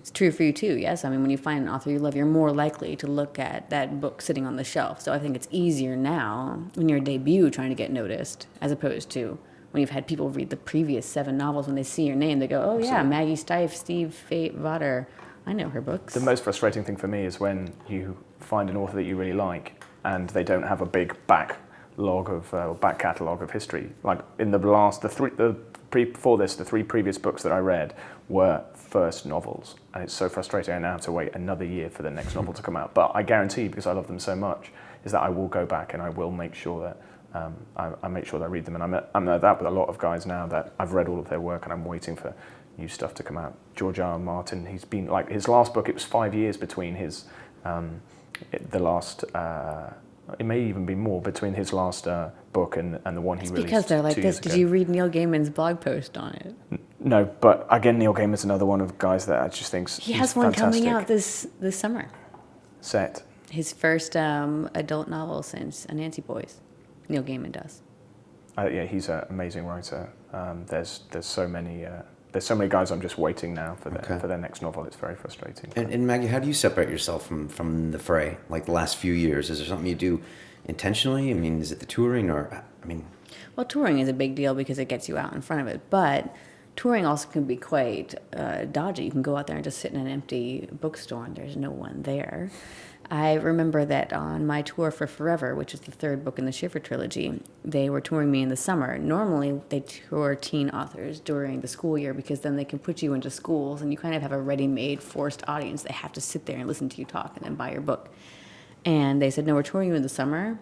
it's true for you too, yes? When you find an author you love, you're more likely to look at that book sitting on the shelf. So I think it's easier now when you're a debut trying to get noticed, as opposed to when you've had people read the previous 7 novels. When they see your name, they go, oh yeah, Maggie Stiefvater. I know her books. The most frustrating thing for me is when you find an author that you really like and they don't have a big back catalogue of history. Like in the 3 previous books that I read were first novels, and it's so frustrating. I now have to wait another year for the next novel to come out. But I guarantee, because I love them so much, is that I will go back and I will make sure that I make sure that I read them. And I'm like that with a lot of guys now, that I've read all of their work and I'm waiting for new stuff to come out. George R. R. Martin, he's been like his last book. It was 5 years between his it may even be more between his last book and the one he released. Because they're like 2 this. years Did ago. you read Neil Gaiman's blog post on it? No, but again, Neil Gaiman's another one of guys that I just think He has one coming out this summer. Set. His first adult novel since Anansi Boys. Neil Gaiman does. Yeah, he's an amazing writer. There's so many guys I'm just waiting now for their next novel. It's very frustrating. And Maggie, how do you separate yourself from the fray? Like the last few years, is there something you do intentionally? Is it the touring Well, touring is a big deal because it gets you out in front of it, but touring also can be quite dodgy. You can go out there and just sit in an empty bookstore and there's no one there. I remember that on my tour for Forever, which is the 3rd book in the Shiver Trilogy, they were touring me in the summer. Normally, they tour teen authors during the school year because then they can put you into schools and you kind of have a ready-made forced audience. They have to sit there and listen to you talk and then buy your book. And they said, no, we're touring you in the summer.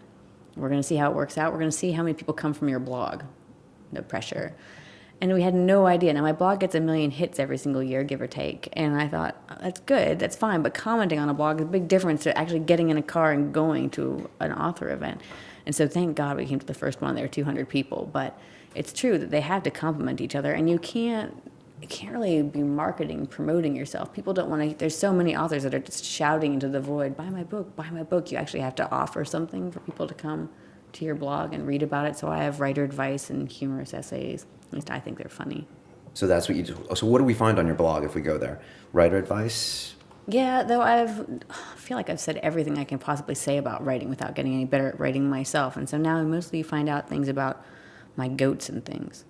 We're going to see how it works out. We're going to see how many people come from your blog. No pressure. And we had no idea. Now, my blog gets 1 million hits every single year, give or take. And I thought, oh, that's good, that's fine. But commenting on a blog is a big difference to actually getting in a car and going to an author event. And so thank God we came to the first one. There were 200 people. But it's true that they have to complement each other. And you can't really be promoting yourself. People don't want to, there's so many authors that are just shouting into the void, buy my book, buy my book. You actually have to offer something for people to come to your blog and read about it. So I have writer advice and humorous essays. At least I think they're funny. So that's what you do. So what do we find on your blog if we go there? Writer advice? Yeah, though I feel like I've said everything I can possibly say about writing without getting any better at writing myself. And so now mostly you find out things about my goats and things.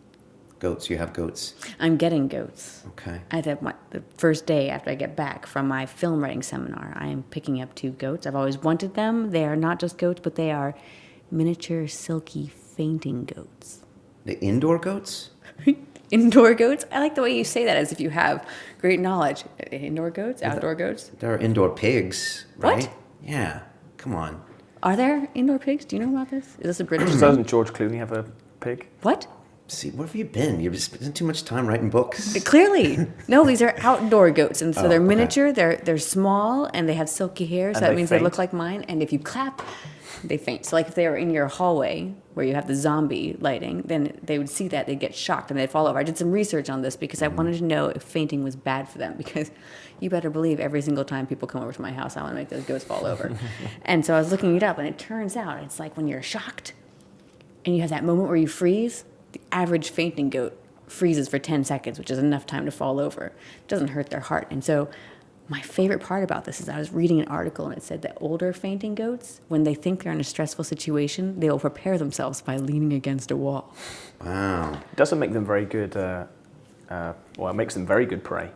Goats? You have goats? I'm getting goats. Okay. I have the first day after I get back from my film writing seminar, I am picking up 2 goats. I've always wanted them. They are not just goats, but they are miniature silky fainting goats. The indoor goats? Indoor goats? I like the way you say that as if you have great knowledge. Indoor goats? Outdoor goats? There are indoor pigs, right? What? Yeah. Come on. Are there indoor pigs? Do you know about this? Is this a British thing? Doesn't George Clooney have a pig? What? See, where have you been? You've spent too much time writing books. Clearly. No, these are outdoor goats. And so they're okay. miniature, they're small, and they have silky hair, so And that they means they faint? look like mine. And if you clap, they faint. So like if they were in your hallway where you have the zombie lighting, then they would see that, they'd get shocked, and they'd fall over. I did some research on this because I wanted to know if fainting was bad for them, because you better believe every single time people come over to my house, I want to make those goats fall over. And so I was looking it up, and it turns out it's like when you're shocked and you have that moment where you freeze, the average fainting goat freezes for 10 seconds, which is enough time to fall over. It doesn't hurt their heart. And so my favorite part about this is I was reading an article and it said that older fainting goats, when they think they're in a stressful situation, they will prepare themselves by leaning against a wall. Wow. It doesn't make them very good. It makes them very good prey.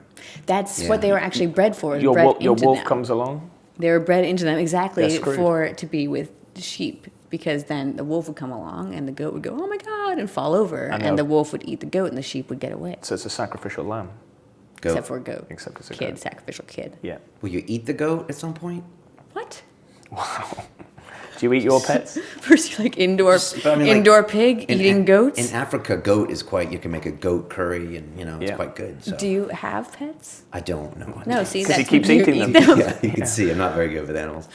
That's what they were actually bred for. Your into wolf them. comes along. They were bred into them They're exactly screwed. for to be with sheep, because then the wolf would come along and the goat would go, oh my God, and fall over, and the wolf would eat the goat and the sheep would get away. So it's a sacrificial lamb. Goat. Except for a goat. Except it's a kid, goat. sacrificial kid. Yeah. Will you eat the goat at some point? What? Wow. Do you eat your pets? First, you're like indoor But I mean, like, indoor pig eating goats. In Africa, goat is quite. You can make a goat curry, and it's Yeah. quite good. So. Do you have pets? I don't know. No, see, 'Cause he that's keeps you're eating them. Yeah, you can see I'm not very good with animals.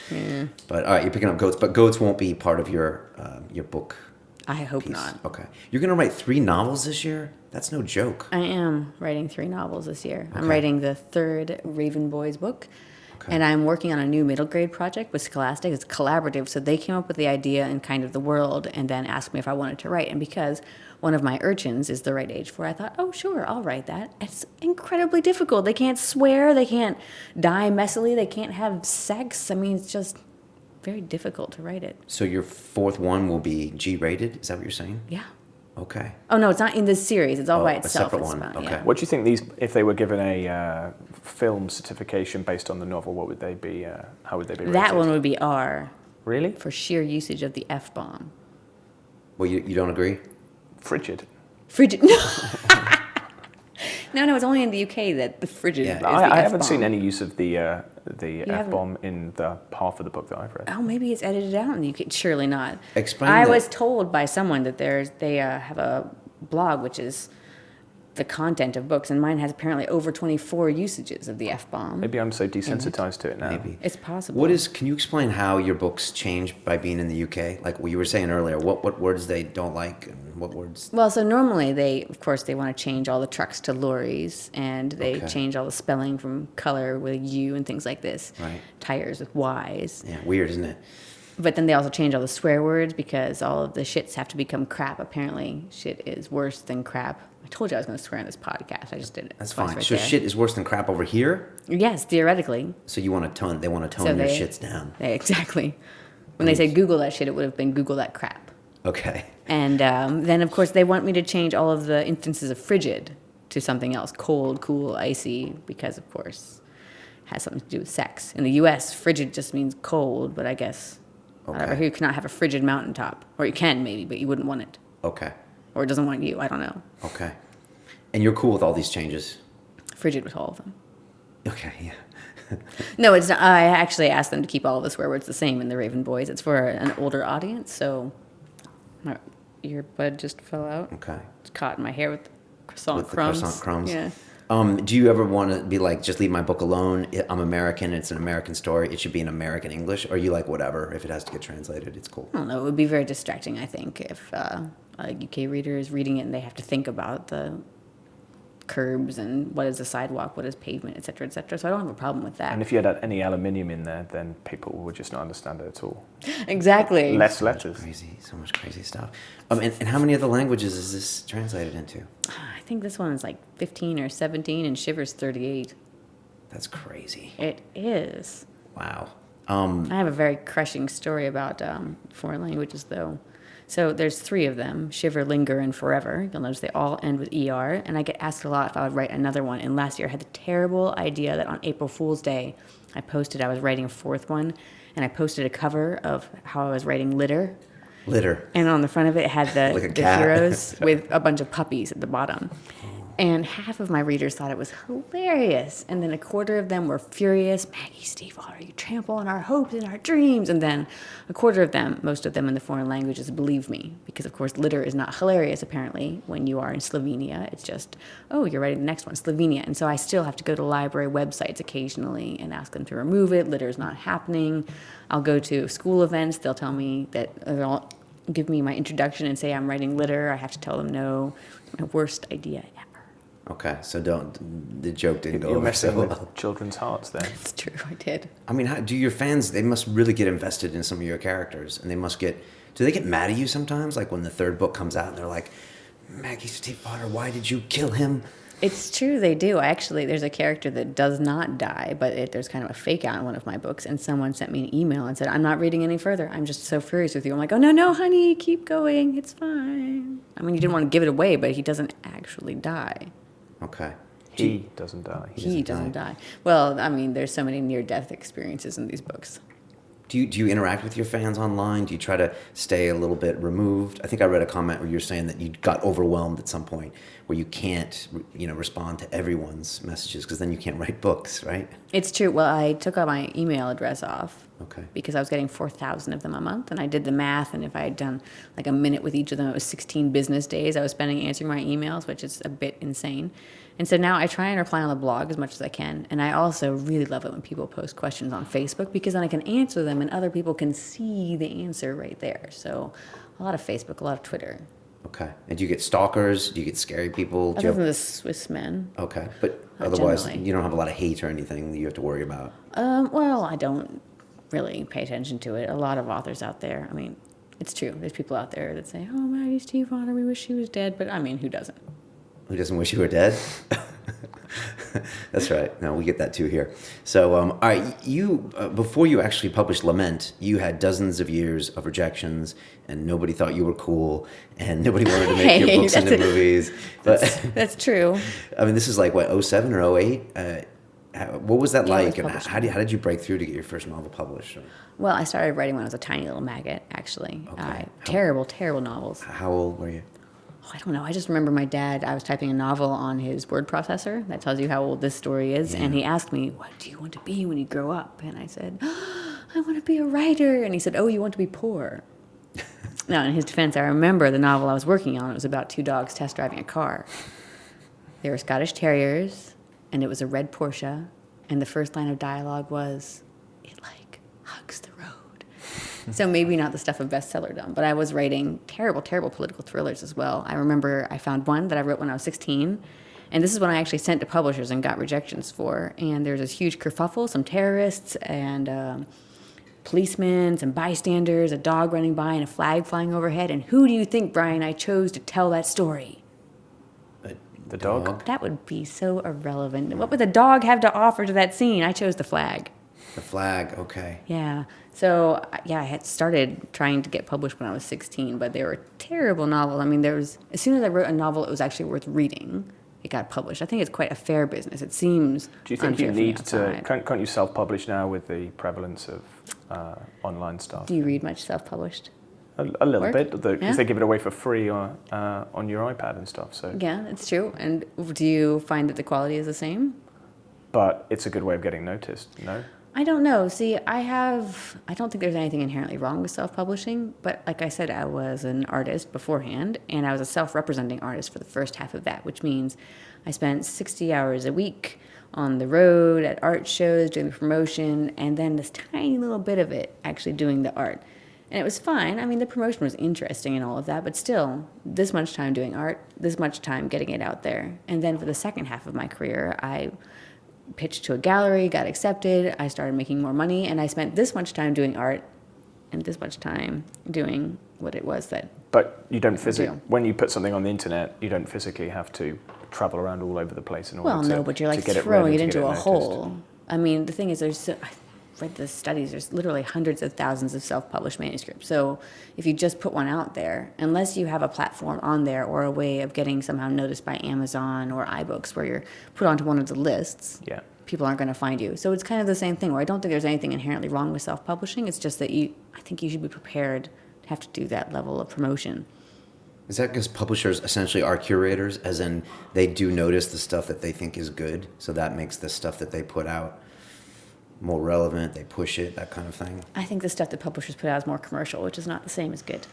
But all right, you're picking up goats, but goats won't be part of your book. I hope Piece. not. Okay, you're gonna write 3 novels this year. That's no joke. I am writing 3 novels this year. I'm Okay. writing the 3rd Raven Boys book. Okay. And I'm working on a new middle grade project with Scholastic. It's collaborative, so they came up with the idea and kind of the world and then asked me if I wanted to write. And because one of my urchins is the right age for it, I thought, oh, sure, I'll write that. It's incredibly difficult. They can't swear, they can't die messily, they can't have sex. I mean, it's just very difficult to write it. So your 4th one will be G-rated. Is that what you're saying? Yeah. Okay. Oh, no, it's not in this series. It's all by a itself. separate It's one. about- Okay. yeah. What do you think these, if they were given a film certification based on the novel, what would they be? How would they be rated? That one would be R Really? for sheer usage of the F-bomb. Well, you don't agree? Frigid. Frigid. No, it's only in the UK that the frigid Yeah. is the I haven't F-bomb. seen any use of the haven't? F-bomb in the half of the book that I've read. Oh, maybe it's edited out in the UK. Surely not. Explain I that. was told by someone that they have a blog which is the content of books, and mine has apparently over 24 usages of the F-bomb. Maybe I'm so desensitized to it now. Maybe. It's possible. Can you explain how your books change by being in the UK? Like what you were saying earlier, what words they don't like and what words? Well, so normally they want to change all the trucks to lorries, and they Okay. change all the spelling from color with a U and things like this. Right. Tires with Y's. Yeah, weird, isn't it? But then they also change all the swear words because all of the shits have to become crap. Apparently, shit is worse than crap. I told you I was going to swear on this podcast. I just did it. That's twice fine. right So there. shit is worse than crap over here. Yes, theoretically. So you want to tone? They want to tone So your they- shits down. Exactly. When they said Google that shit, it would have been Google that crap. Okay. And then, of course, they want me to change all of the instances of frigid to something else. Cold, cool, icy, because, of course, it has something to do with sex. In the U.S., frigid just means cold, but I guess over here you cannot have a frigid mountaintop. Or you can, maybe, but you wouldn't want it. Okay. Or it doesn't want you. I don't know. Okay. And you're cool with all these changes? Frigid with all of them. Okay. Yeah. No, it's not. I actually asked them to keep all of the swear words the same in the Raven Boys. It's for an older audience, so my earbud just fell out. Okay. It's caught in my hair with croissant With the crumbs. croissant crumbs. Yeah. Do you ever want to be like, just leave my book alone? I'm American. It's an American story. It should be in American English. Or are you like, whatever? If it has to get translated, it's cool. I don't know. It would be very distracting, I think, if a UK reader is reading it and they have to think about the curbs and what is a sidewalk, what is pavement, et cetera, et cetera. So I don't have a problem with that. And if you had any aluminium in there, then people would just not understand it at all. Exactly. Less letters. Crazy. So much crazy stuff. And how many other languages is this translated into? I think this one is like 15 or 17 and Shiver's 38. That's crazy. It is. Wow. I have a very crushing story about foreign languages, though. So there's 3 of them, Shiver, Linger, and Forever. You'll notice they all end with ER, and I get asked a lot if I would write another one. And last year I had the terrible idea that on April Fool's Day, I was writing a 4th one, and I posted a cover of how I was writing litter. Litter. And on the front of it had Like a the cat. heroes with a bunch of puppies at the bottom. And half of my readers thought it was hilarious. And then a quarter of them were furious. Maggie Stiefvater, you trample on our hopes and our dreams. And then a quarter of them, most of them in the foreign languages, believe me. Because, of course, litter is not hilarious, apparently, when you are in Slovenia. It's just, oh, you're writing the next one, Slovenia. And so I still have to go to library websites occasionally and ask them to remove it. Litter's not happening. I'll go to school events. They'll tell me that they'll give me my introduction and say I'm writing litter. I have to tell them no. It's my worst idea ever. Okay, so the joke didn't go You're over messing so with well. children's hearts there. It's true, I did. I mean, do your fans, they must really get invested in some of your characters, and do they get mad at you sometimes? Like when the 3rd book comes out and they're like, Maggie Stiefvater, why did you kill him? It's true, they do. Actually, there's a character that does not die, but there's kind of a fake out in one of my books, and someone sent me an email and said, I'm not reading any further. I'm just so furious with you. I'm like, oh, no, honey, keep going. It's fine. I mean, you didn't want to give it away, but he doesn't actually die. Okay. He doesn't die. He doesn't die. Well, I mean, there's so many near-death experiences in these books. Do you interact with your fans online? Do you try to stay a little bit removed? I think I read a comment where you're saying that you got overwhelmed at some point where you can't, respond to everyone's messages because then you can't write books, right? It's true. Well, I took all my email address off. Okay. Because I was getting 4,000 of them a month, and I did the math, and if I had done like a minute with each of them, it was 16 business days I was spending answering my emails, which is a bit insane. And so now I try and reply on the blog as much as I can, and I also really love it when people post questions on Facebook because then I can answer them and other people can see the answer right there. So a lot of Facebook, a lot of Twitter. Okay. And do you get stalkers? Do you get scary people? Other than the Swiss men. Okay. But Not otherwise, generally. you don't have a lot of hate or anything that you have to worry about. Well, I don't really pay attention to it. A lot of authors out there, I mean, it's true. There's people out there that say, oh, Maggie Stiefvater, we wish she was dead. But I mean, who doesn't? Who doesn't wish you were dead? That's right. No, we get that too here. So, all right, you before you actually published Lament, you had dozens of years of rejections, and nobody thought you were cool, and nobody wanted to make your books into movies. But That's true. I mean, this is like what, 07 or 08? What was that Yeah, it like, was and published. how did you break through to get your first novel published? Well, I started writing when I was a tiny little maggot, actually. Okay. Terrible novels. How old were you? Oh, I don't know. I just remember my dad, I was typing a novel on his word processor. That tells you how old this story is. Yeah. And he asked me, what do you want to be when you grow up? And I said, I want to be a writer. And he said, oh, you want to be poor. Now, in his defense, I remember the novel I was working on. It was about two dogs test driving a car. They were Scottish Terriers, and it was a red Porsche. And the first line of dialogue was, it like hugs the road. So maybe not the stuff of bestsellerdom, but I was writing terrible political thrillers as well. I remember I found one that I wrote when I was 16, and this is when I actually sent to publishers and got rejections for. And there's this huge kerfuffle, some terrorists and policemen, some bystanders, a dog running by and a flag flying overhead. And who do you think, Brian, I chose to tell that story? The dog? That would be so irrelevant. What would the dog have to offer to that scene? I chose the flag. The flag, okay. Yeah. So, I had started trying to get published when I was 16, but they were terrible novels. I mean, as soon as I wrote a novel it was actually worth reading, it got published. I think it's quite a fair business. It seems Do you think unfair you from the need to, outside. can't you self-publish now with the prevalence of online stuff? Do you read much self-published? A little Work? bit, because Yeah. they give it away for free on your iPad and stuff. So, Yeah, it's true. And do you find that the quality is the same? but it's a good way of getting noticed. No, I don't know. See, I don't think there's anything inherently wrong with self-publishing, but like I said, I was an artist beforehand, and I was a self-representing artist for the first half of that, which means I spent 60 hours a week on the road, at art shows, doing the promotion, and then this tiny little bit of it actually doing the art. And it was fine. I mean, the promotion was interesting and all of that, but still, this much time doing art, this much time getting it out there. And then for the second half of my career, I pitched to a gallery, got accepted, I started making more money, and I spent this much time doing art and this much time doing what it was that... but you don't physically. do. When you put something on the internet, you don't physically have to travel around all over the place in order Well, to no, but you're like to get throwing read it and to into get a noticed. hole. I mean, the thing is, I read the studies, there's literally hundreds of thousands of self-published manuscripts. So if you just put one out there, unless you have a platform on there or a way of getting somehow noticed by Amazon or iBooks where you're put onto one of the lists, Yeah. people aren't going to find you. So it's kind of the same thing where I don't think there's anything inherently wrong with self-publishing. It's just that I think you should be prepared to have to do that level of promotion. Is that because publishers essentially are curators, as in they do notice the stuff that they think is good, so that makes the stuff that they put out more relevant, they push it, that kind of thing? I think the stuff that publishers put out is more commercial, which is not the same as good.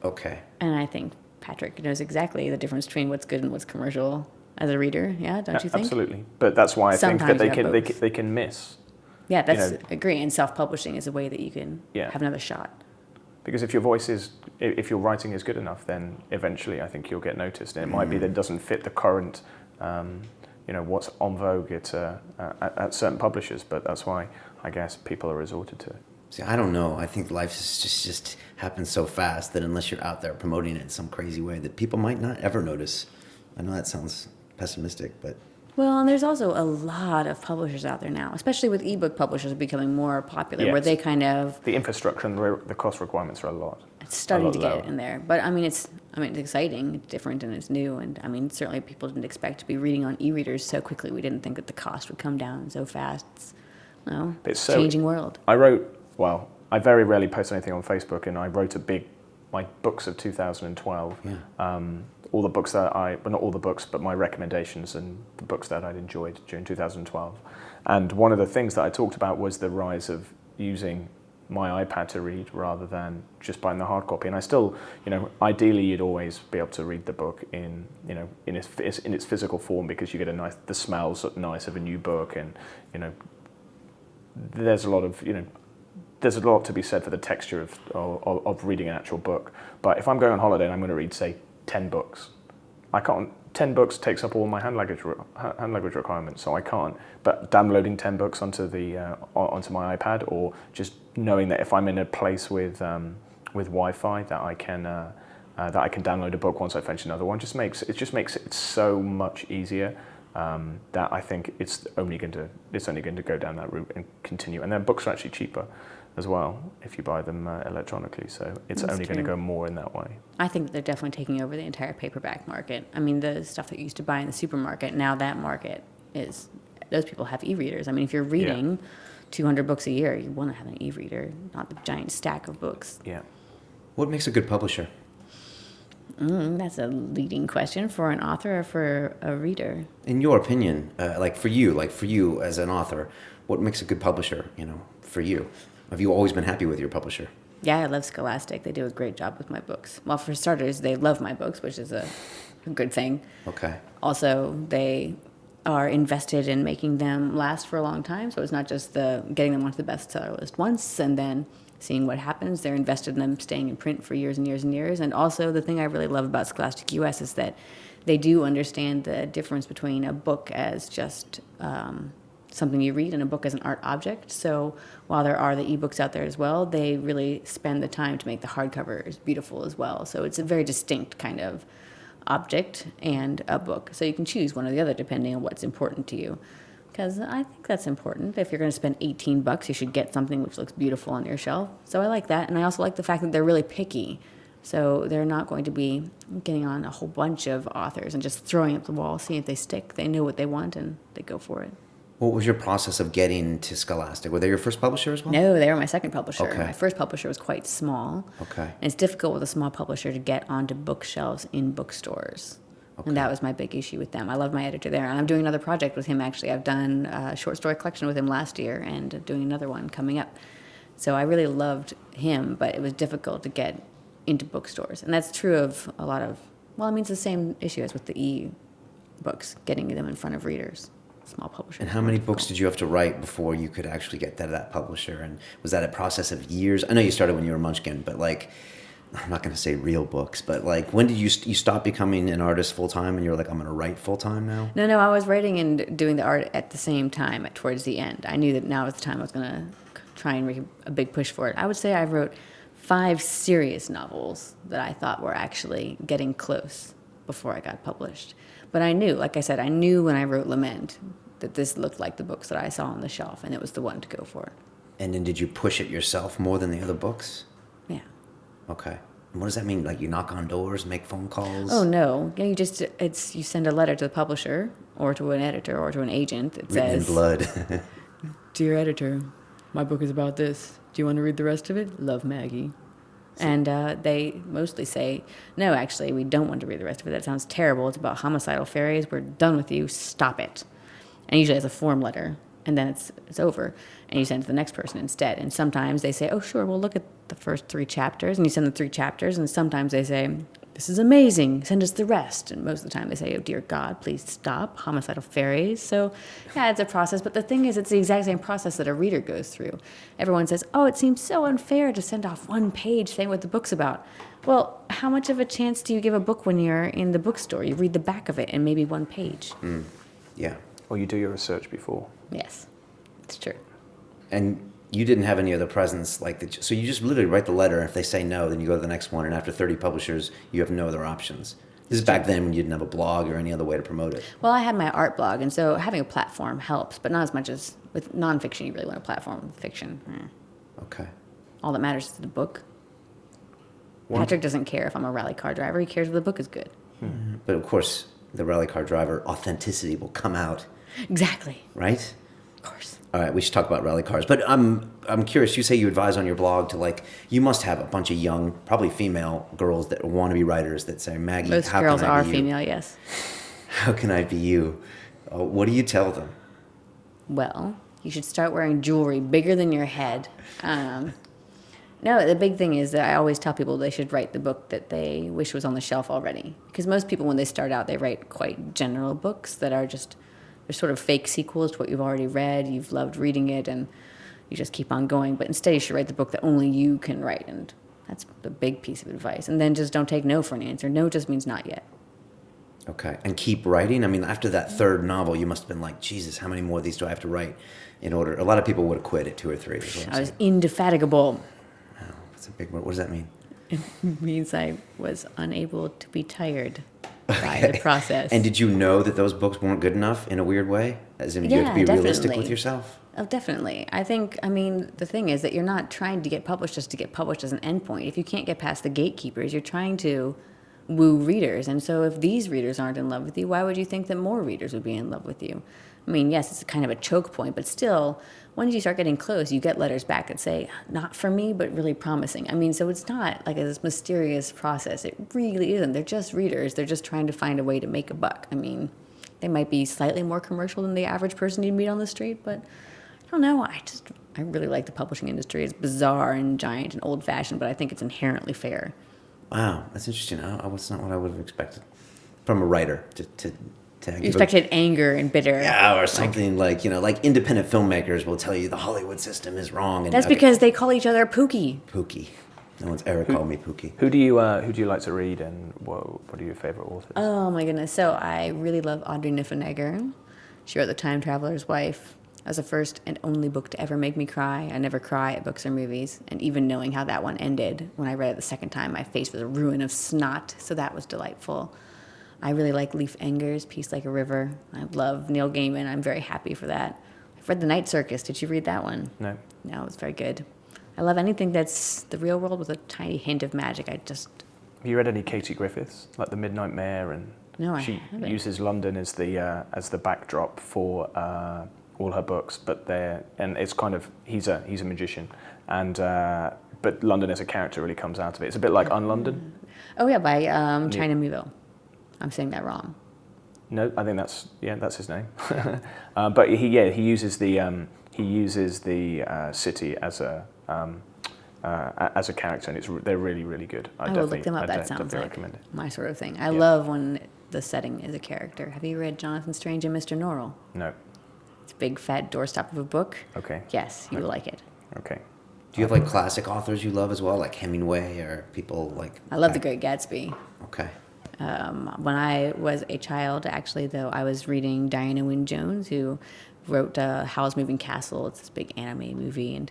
Okay. And I think Patrick knows exactly the difference between what's good and what's commercial as a reader. Yeah, don't you think? Absolutely, but that's why I think that Sometimes they you have can both. they can miss. Yeah, that's know- agree. And self-publishing is a way that you can Yeah. have another shot. Because if your writing is good enough, then eventually I think you'll get noticed. And it might be that it doesn't fit the current, what's en vogue at certain publishers, but that's why I guess people are resorted to it. See, I don't know. I think life is just happens so fast that unless you're out there promoting it in some crazy way, that people might not ever notice. I know that sounds pessimistic, but Well, and there's also a lot of publishers out there now, especially with ebook publishers becoming more popular, where Yes. they kind of The infrastructure and the cost requirements are a lot. starting to lower. get in there. But it's exciting, it's different, and it's new. And certainly people didn't expect to be reading on e-readers so quickly. We didn't think that the cost would come down so fast. It's, It's so- changing world. I very rarely post anything on Facebook, and I wrote my books of 2012. Yeah. All the books well, not all the books, but my recommendations and the books that I'd enjoyed during 2012. And one of the things that I talked about was the rise of using my iPad to read rather than just buying the hard copy. And I still, ideally you'd always be able to read the book in its physical form, because you get the smells nice of a new book, and there's a lot to be said for the texture of reading an actual book. But if I'm going on holiday and I'm going to read, say, 10 books, I can't. 10 books takes up all my hand language requirements, so I can't. But downloading 10 books onto my iPad, or just knowing that if I'm in a place with Wi-Fi that I can download a book once I finish another one, just makes it so much easier. That I think it's only going to go down that route and continue. And then books are actually cheaper as well if you buy them electronically. So it's That's only going to true. go more in that way. I think that they're definitely taking over the entire paperback market. The stuff that you used to buy in the supermarket, now that market is, those people have e-readers. If you're reading 200 books a year, you want to have an e-reader, not the giant stack of books. Yeah. what makes a good publisher? That's a leading question for an author or for a reader. In your opinion, like for you as an author, what makes a good publisher, for you? Have you always been happy with your publisher? Yeah, I love Scholastic. They do a great job with my books. Well, for starters, they love my books, which is a good thing. Okay. Also, they are invested in making them last for a long time. So it's not just getting them onto the bestseller list once and then seeing what happens. They're invested in them staying in print for years and years and years. And also, the thing I really love about Scholastic US is that they do understand the difference between a book as just something you read and a book as an art object. So while there are the ebooks out there as well, they really spend the time to make the hardcovers beautiful as well. So it's a very distinct kind of object and a book. So you can choose one or the other depending on what's important to you. Because I think that's important. If you're going to spend $18, you should get something which looks beautiful on your shelf. So I like that. And I also like the fact that they're really picky. So they're not going to be getting on a whole bunch of authors and just throwing it at the wall, seeing if they stick. They know what they want and they go for it. What was your process of getting to Scholastic? Were they your first publisher as well? No, they were my second publisher. Okay. My first publisher was quite small. Okay. And it's difficult with a small publisher to get onto bookshelves in bookstores. Okay. And that was my big issue with them. I love my editor there. And I'm doing another project with him, actually. I've done a short story collection with him last year and doing another one coming up. So I really loved him, but it was difficult to get into bookstores. And that's true of a lot of, it's the same issue as with the e-books, getting them in front of readers. Small publishers. And how many books did you have to write before you could actually get that publisher? And was that a process of years? I know you started when you were Munchkin, but I'm not going to say real books, but when did you stop becoming an artist full time and you were like, I'm going to write full time now? No, I was writing and doing the art at the same time towards the end. I knew that now was the time I was going to try and make a big push for it. I would say I wrote 5 serious novels that I thought were actually getting close before I got published. But I knew, like I said, when I wrote Lament that this looked like the books that I saw on the shelf, and it was the one to go for. And then did you push it yourself more than the other books? Yeah. Okay. And what does that mean? Like you knock on doors, make phone calls? Oh, no. Yeah, you send a letter to the publisher or to an editor or to an agent that Written says, in blood. Dear editor, my book is about this. Do you want to read the rest of it? Love, Maggie. And they mostly say, no, actually, we don't want to read the rest of it. That sounds terrible. It's about homicidal fairies. We're done with you. Stop it. And usually it's a form letter, and then it's over, and you send it to the next person instead. And sometimes they say, oh, sure, we'll look at the first 3 chapters, and you send them 3 chapters, and sometimes they say, this is amazing, send us the rest. And most of the time they say, oh, dear God, please stop, homicidal fairies. So, yeah, it's a process, but the thing is, it's the exact same process that a reader goes through. Everyone says, oh, it seems so unfair to send off 1 page saying what the book's about. Well, how much of a chance do you give a book when you're in the bookstore? You read the back of it and maybe 1 page. Yeah. Or you do your research before. Yes, it's true. And you didn't have any other presence like that. So you just literally write the letter. If they say no, then you go to the next one. And after 30 publishers, you have no other options. This is back then when you didn't have a blog or any other way to promote it. Well, I had my art blog, and so having a platform helps, but not as much as with nonfiction. You really want a platform. With fiction, Okay. all that matters is the book. Patrick doesn't care if I'm a rally car driver. He cares if the book is good. But of course, the rally car driver authenticity will come out, Exactly. right? Of course. All right, we should talk about rally cars. But I'm curious. You say you advise on your blog to you must have a bunch of young, probably female girls that want to be writers that say, Maggie, Most how girls can I are be female, you? yes. How can I be you? What do you tell them? Well, you should start wearing jewelry bigger than your head. No, the big thing is that I always tell people they should write the book that they wish was on the shelf already. Because most people, when they start out, they write quite general books that are just, they're sort of fake sequels to what you've already read. You've loved reading it, and you just keep on going. But instead, you should write the book that only you can write. And that's the big piece of advice. And then just don't take no for an answer. No just means not yet. Okay. And keep writing? I mean, after that third novel, you must have been like, Jesus, how many more of these do I have to write in order? A lot of people would have quit at 2 or 3. Is what I'm I was saying. indefatigable. Wow, that's a big word. What does that mean? It means I was unable to be tired by the process. And did you know that those books weren't good enough in a weird way? As in, you have to be realistic with yourself? Oh, definitely. I think, the thing is that you're not trying to get published just to get published as an endpoint. If you can't get past the gatekeepers, you're trying to woo readers. And so if these readers aren't in love with you, why would you think that more readers would be in love with you? I mean, yes, it's kind of a choke point, but still, once you start getting close, you get letters back that say, not for me, but really promising. I mean, so it's not like this mysterious process. It really isn't. They're just readers. They're just trying to find a way to make a buck. I mean, they might be slightly more commercial than the average person you meet on the street, but I don't know. I really like the publishing industry. It's bizarre and giant and old-fashioned, but I think it's inherently fair. Wow, that's interesting. That's not what I would have expected from a writer to You expected anger and bitter. Yeah, or something like independent filmmakers will tell you the Hollywood system is wrong. And That's because they call each other Pookie. Pookie. No one's ever called me Pookie. Who do you like to read, and what are your favorite authors? Oh my goodness! So I really love Audrey Niffenegger. She wrote *The Time Traveler's Wife*. That was the first and only book to ever make me cry. I never cry at books or movies, and even knowing how that one ended, when I read it the second time, my face was a ruin of snot. So that was delightful. I really like Leif Enger's *Peace Like a River*. I love Neil Gaiman. I'm very happy for that. I've read *The Night Circus*. Did you read that one? No. No, it's very good. I love anything that's the real world with a tiny hint of magic. Have you read any Katie Griffiths, like *The Midnight Mare*? And No, I she haven't. uses London as the backdrop for all her books, and it's kind of he's a magician, and but London as a character really comes out of it. It's a bit like *Unlondon*. Oh yeah, by China Miéville. I'm saying that wrong. No, I think that's his name. But he uses the city as a character, and they're really, really good. I will look them up. That sounds like recommend it. my sort of thing. I love when the setting is a character. Have you read *Jonathan Strange and Mr. Norrell*? No. It's a big fat doorstop of a book. Okay. Yes, you will like it. Okay. Do you have classic authors you love as well, like Hemingway or people like? I love *The Great Gatsby*. Okay. When I was a child, actually, though, I was reading Diana Wynne Jones, who wrote *Howl's Moving Castle*. It's this big anime movie, and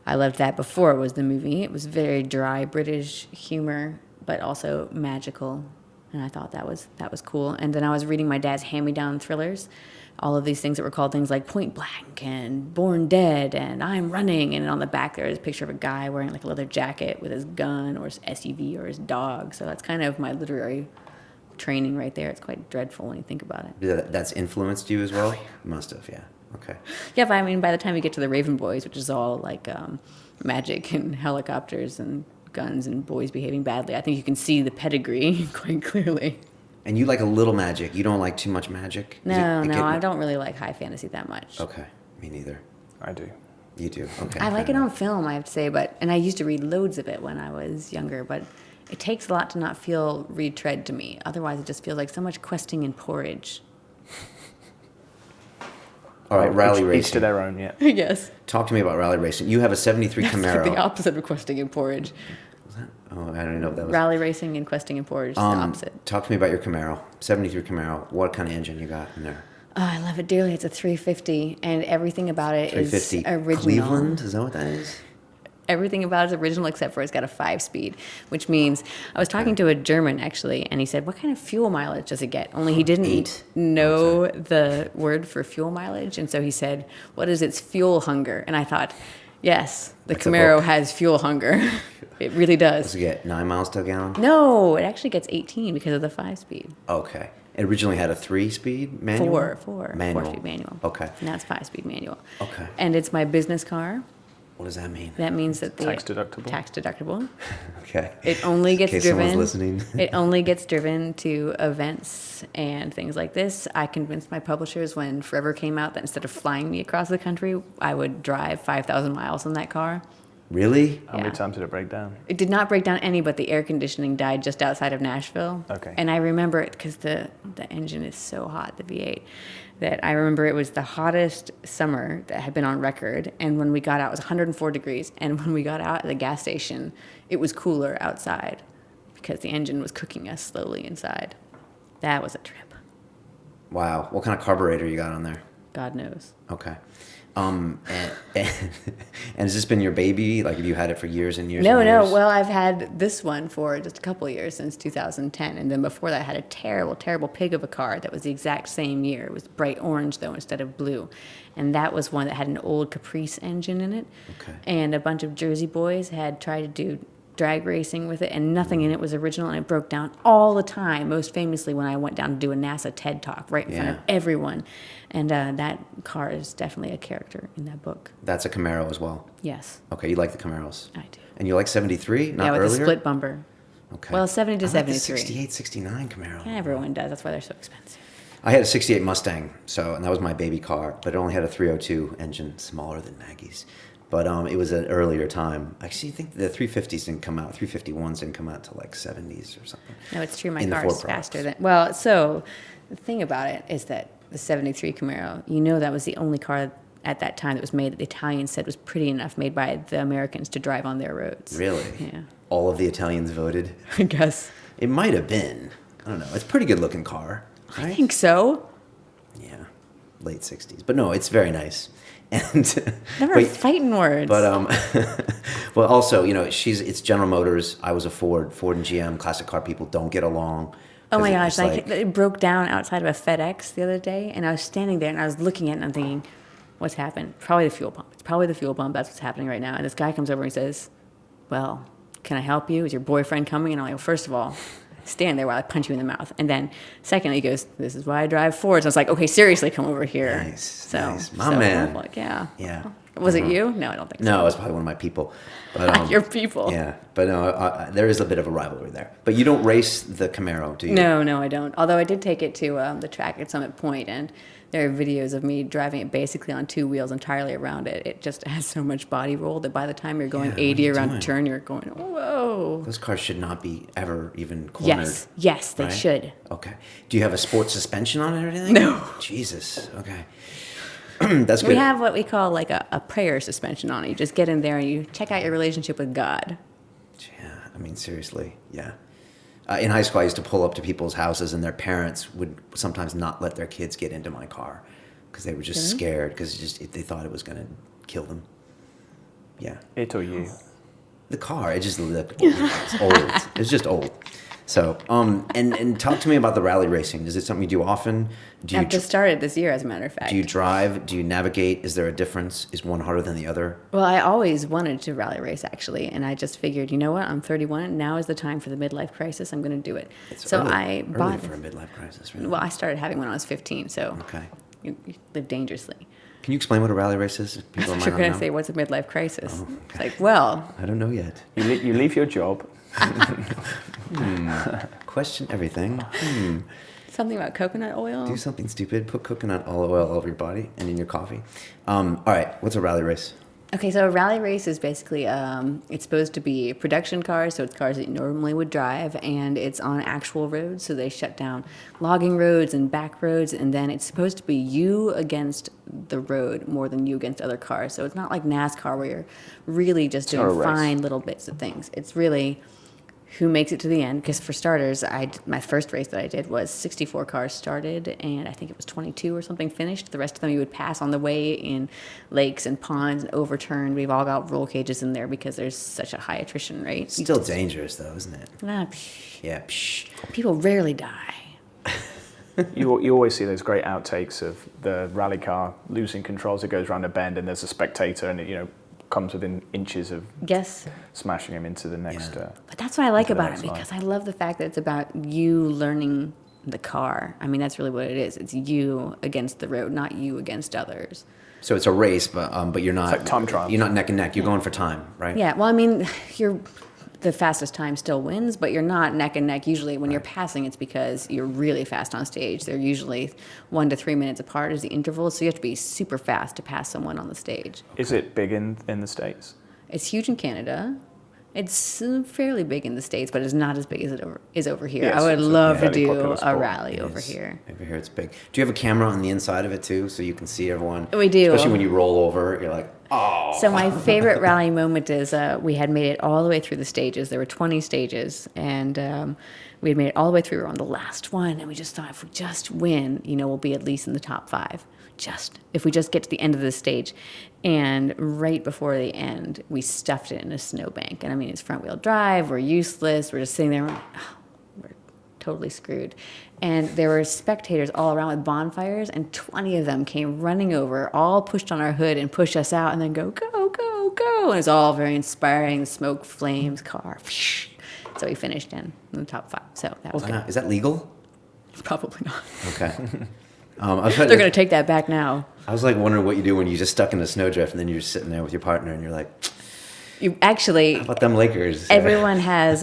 I loved that before it was the movie. It was very dry British humor, but also magical, and I thought that was cool. And then I was reading my dad's hand-me-down thrillers, all of these things that were called things like *Point Blank* and *Born Dead* and *I'm Running*, and on the back there is a picture of a guy wearing a leather jacket with his gun or his SUV or his dog. So that's kind of my literary training right there. It's quite dreadful when you think about it. That's influenced you as well? Must have, yeah. Okay. Yeah, but I mean, by the time you get to the Raven Boys, which is all like magic and helicopters and guns and boys behaving badly, I think you can see the pedigree quite clearly. And you like a little magic. You don't like too much magic? No, I don't really like high fantasy that much. Okay, me neither. I do. You do? Okay. I like it on film, I have to say, and I used to read loads of it when I was younger, but it takes a lot to not feel retread to me. Otherwise, it just feels like so much questing and porridge. All right, rally racing. Each to their own, yeah. Yes. Talk to me about rally racing. You have a 73 It's Camaro. like the opposite of questing and porridge. Oh, I don't even know if that was... Rally racing and questing and porridge is the opposite. Talk to me about your Camaro. 73 Camaro. What kind of engine you got in there? Oh, I love it dearly. It's a 350, and everything about it is 350 original. Cleveland, is that what that is? Everything about it is original except for it's got a 5-speed, which means I was talking to a German actually, and he said, "What kind of fuel mileage does it get?" Only he didn't 8. know the word for fuel mileage, and so he said, "What is its fuel hunger?" And I thought, yes, the That's a Camaro book. has fuel hunger. It really does. Does it get 9 miles to a gallon? No, it actually gets 18 because of the 5-speed. Okay. It originally had a 3-speed manual? Manual. 4-speed manual. Okay. Now it's 5-speed manual. Okay. And it's my business car. What does that mean? That means that the Tax deductible? Tax deductible. Okay. It only gets In case driven. someone's listening. It only gets driven to events and things like this. I convinced my publishers when Forever came out that instead of flying me across the country, I would drive 5,000 miles in that car. Really? How many Yeah. times did it break down? It did not break down any, but the air conditioning died just outside of Nashville. Okay. And I remember it because the engine is so hot, the V8, that I remember it was the hottest summer that had been on record. And when we got out, it was 104 degrees. And when we got out at the gas station, it was cooler outside because the engine was cooking us slowly inside. That was a trip. Wow. What kind of carburetor you got on there? God knows. Okay. And has this been your baby? Like, have you had it for years and years No, and no. years? Well, I've had this one for just a couple of years, since 2010. And then before that, I had a terrible, terrible pig of a car that was the exact same year. It was bright orange, though, instead of blue. And that was one that had an old Caprice engine in it. Okay. And a bunch of Jersey boys had tried to do drag racing with it, and nothing in it was original, and it broke down all the time, most famously when I went down to do a NASA TED Talk right in front of Yeah. everyone. And that car is definitely a character in that book. That's a Camaro as well. Yes, Okay, you like the Camaros. I do. And you like 73? Not Yeah, with earlier? the split bumper. Okay. Well, 70 to I like the 73. 68, 69 Camaro. Everyone does. That's why they're so expensive. I had a 68 Mustang, and that was my baby car, but it only had a 302 engine, smaller than Maggie's. But it was an earlier time. Actually, I think the 350s didn't come out. 351s didn't come out till like 70s or something. No, it's true. My In the car Ford is faster products. than. Well, so the thing about it is that the 73 Camaro, that was the only car at that time that was made that the Italians said was pretty enough, made by the Americans to drive on their roads. Really? Yeah. All of the Italians voted? I guess. It might have been. I don't know. It's a pretty good looking car. Right? I think so. Yeah. Late 60s. But no, it's very nice. And Never but- fighting words. But well, also, it's General Motors. I was a Ford and GM. Classic car people don't get along. oh my 'Cause gosh, it's it broke down outside of a FedEx the other day, and I was standing there and I was looking at it and I'm thinking, what's happened? Probably the fuel pump. It's probably the fuel pump. That's what's happening right now. And this guy comes over and says, well, can I help you? Is your boyfriend coming? And I'm like, well, first of all, stand there while I punch you in the mouth. And then secondly, he goes, this is why I drive Fords. I was like, okay, seriously, come over here. Nice, nice. My so man. I'm like, yeah. Yeah. Was it you? No, I don't think so. No, it was probably one of my people. But, Your people. Yeah, but no, there is a bit of a rivalry there. But you don't race the Camaro, do you? No, I don't. Although I did take it to the track at Summit Point, and there are videos of me driving it basically on 2 wheels entirely around it. It just has so much body roll that by the time you're going Yeah, what are 80 you around doing? a turn, you're going, whoa. Those cars should not be ever even cornered. Yes, they right? should. Okay. Do you have a sports suspension on it or anything? No. Jesus. Okay. That's good. We have what we call like a prayer suspension on it. You just get in there and you check out your relationship with God. Yeah, I mean, seriously, yeah. In high school, I used to pull up to people's houses, and their parents would sometimes not let their kids get into my car because they were just scared because they thought it was going to kill them. Yeah, It or you? the car, it just looked it's old. It's just old. So, and talk to me about the rally racing. Is it something you do often? Do you I've just started this year, as a matter of fact. do you drive? Do you navigate? Is there a difference? Is one harder than the other? Well, I always wanted to rally race, actually, and I just figured, you know what? I'm 31. Now is the time for the midlife crisis. I'm going to do it. It's so early, I early bought. for a midlife crisis. Really. Well, I started having one when I was 15, so Okay. you live dangerously. Can you explain what a rally race is? People You're might not going to know. say, what's a midlife crisis? Oh, okay. It's like, well, I don't know yet. You leave your job. Question everything. something about coconut oil. Do something stupid. Put coconut oil all over your body and in your coffee. All right. What's a rally race? Okay, so a rally race is basically, it's supposed to be production cars, so it's cars that you normally would drive, and it's on actual roads, so they shut down logging roads and back roads, and then it's supposed to be you against the road more than you against other cars. So it's not like NASCAR where you're really just not a doing race. fine little bits of things. It's really who makes it to the end. Because for starters, my first race that I did was 64 cars started, and I think it was 22 or something finished. The rest of them you would pass on the way in lakes and ponds and overturned. We've all got roll cages in there because there's such a high attrition rate. Still dangerous, though, isn't it? Yeah. Psh. People rarely die. You always see those great outtakes of the rally car losing controls. It goes around a bend and there's a spectator, and it comes within inches of smashing him into the next. Yeah. But that's what I like about it, because I love the fact that it's about you learning the car. I mean, that's really what it is. It's you against the road, not you against others. So it's a race, but you're not. It's like time trials. You're not neck and neck. You're going for time, right? Yeah. Well, I mean, the fastest time still wins, but you're not neck and neck. Usually when you're passing, it's because you're really fast on stage. They're usually 1 to 3 minutes apart is the interval, so you have to be super fast to pass someone on the stage. Is it big in the States? It's huge in Canada. It's fairly big in the States, but it's not as big as it is over here. Yes, I would love to fairly do popular a sport. rally over here. Over here it's big. Do you have a camera on the inside of it too, so you can see everyone? We do. Especially when you roll over, you're like, oh. So my favorite rally moment is we had made it all the way through the stages. There were 20 stages, and we had made it all the way through. We were on the last one, and we just thought, if we just win, we'll be at least in the top 5. If we just get to the end of the stage. And right before the end, we stuffed it in a snowbank. And I mean, it's front-wheel drive. We're useless. We're just sitting there. We're totally screwed. And there were spectators all around with bonfires, and 20 of them came running over, all pushed on our hood and pushed us out, and then go, go, go, go. And it's all very inspiring. Smoke, flames, car. So we finished in the top 5. So that was good. Is that legal? Probably not. Okay. They're going to take that back now. I was like wondering what you do when you're just stuck in a snowdrift and then you're just sitting there with your partner and you're like, You actually, how about them Lakers? everyone has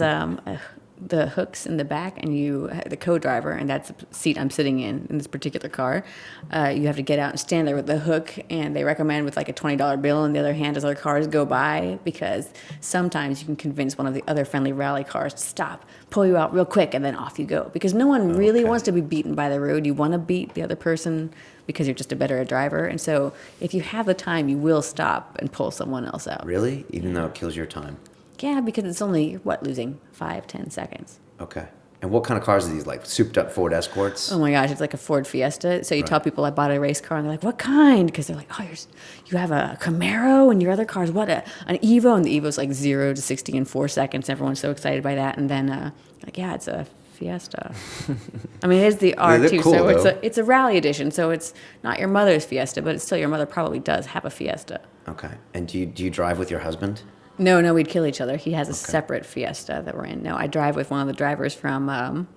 the hooks in the back, and the co-driver, and that's the seat I'm sitting in this particular car. You have to get out and stand there with the hook, and they recommend with like a $20 bill in the other hand as other cars go by, because sometimes you can convince one of the other friendly rally cars to stop, pull you out real quick, and then off you go. Because no one really wants to be beaten by the road. You want to beat the other person because you're just a better driver. And so if you have the time, you will stop and pull someone else out. Really? Even though it kills your time? Yeah, because it's only, losing 5-10 seconds. Okay. And what kind of cars are these? Like souped up Ford Escorts? Oh my gosh, it's like a Ford Fiesta. So you tell people I bought a race car, and they're like, what kind? Because they're like, oh, you have a Camaro, and your other car's an Evo, and the Evo's like 0 to 60 in 4 seconds. Everyone's so excited by that. And then, it's a Fiesta. I mean, it is the R2, cool, so it's a rally edition. So it's not your mother's Fiesta, but it's still, your mother probably does have a Fiesta. Okay. And do you drive with your husband? No, we'd kill each other. He has a separate Fiesta that we're in. No, I drive with one of the drivers from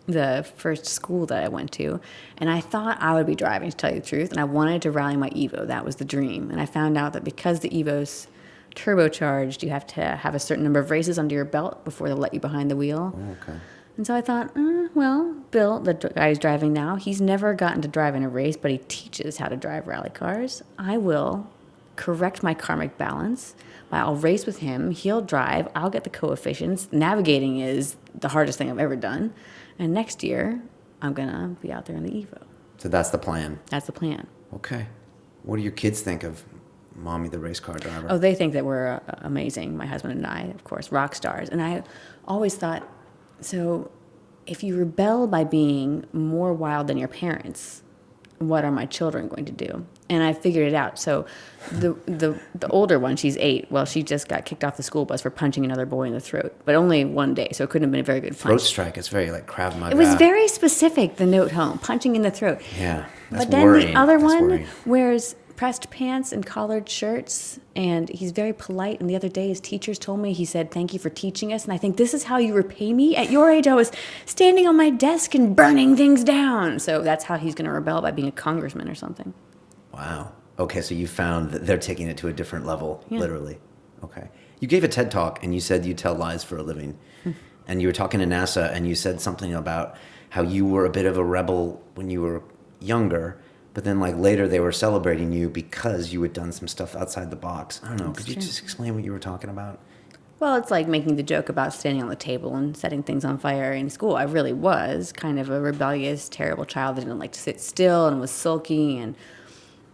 the first school that I went to, and I thought I would be driving, to tell you the truth, and I wanted to rally my Evo. That was the dream. And I found out that because the Evo's turbocharged, you have to have a certain number of races under your belt before they'll let you behind the wheel. Oh, okay. And so I thought, Bill, the guy who's driving now, he's never gotten to drive in a race, but he teaches how to drive rally cars. I will correct my karmic balance. I'll race with him. He'll drive. I'll get the coefficients. Navigating is the hardest thing I've ever done. And next year, I'm going to be out there in the Evo. So that's the plan. That's the plan. Okay. What do your kids think of Mommy, the race car driver? Oh, they think that we're amazing, my husband and I, of course, rock stars. And I always thought, so if you rebel by being more wild than your parents, what are my children going to do? And I figured it out. So the older one, she's 8. Well, she just got kicked off the school bus for punching another boy in the throat, but only one day, so it couldn't have been a very good punch. Throat strike. It's very like Krav Maga. It was very specific, the note home, punching in the throat. Yeah, that's But then worrying. the other That's one worrying. wears pressed pants and collared shirts, and he's very polite. And the other day, his teachers told me, he said, thank you for teaching us. And I think, this is how you repay me? At your age, I was standing on my desk and burning things down. So that's how he's going to rebel, by being a congressman or something. Wow. Okay, so you found that they're taking it to a different level, literally. Okay. You gave a TED Talk, and you said you tell lies for a living. And you were talking to NASA, and you said something about how you were a bit of a rebel when you were younger, but then like later they were celebrating you because you had done some stuff outside the box. I don't know. Could you just explain what you were talking about? Well, it's like making the joke about standing on the table and setting things on fire in school. I really was kind of a rebellious, terrible child that didn't like to sit still and was sulky. And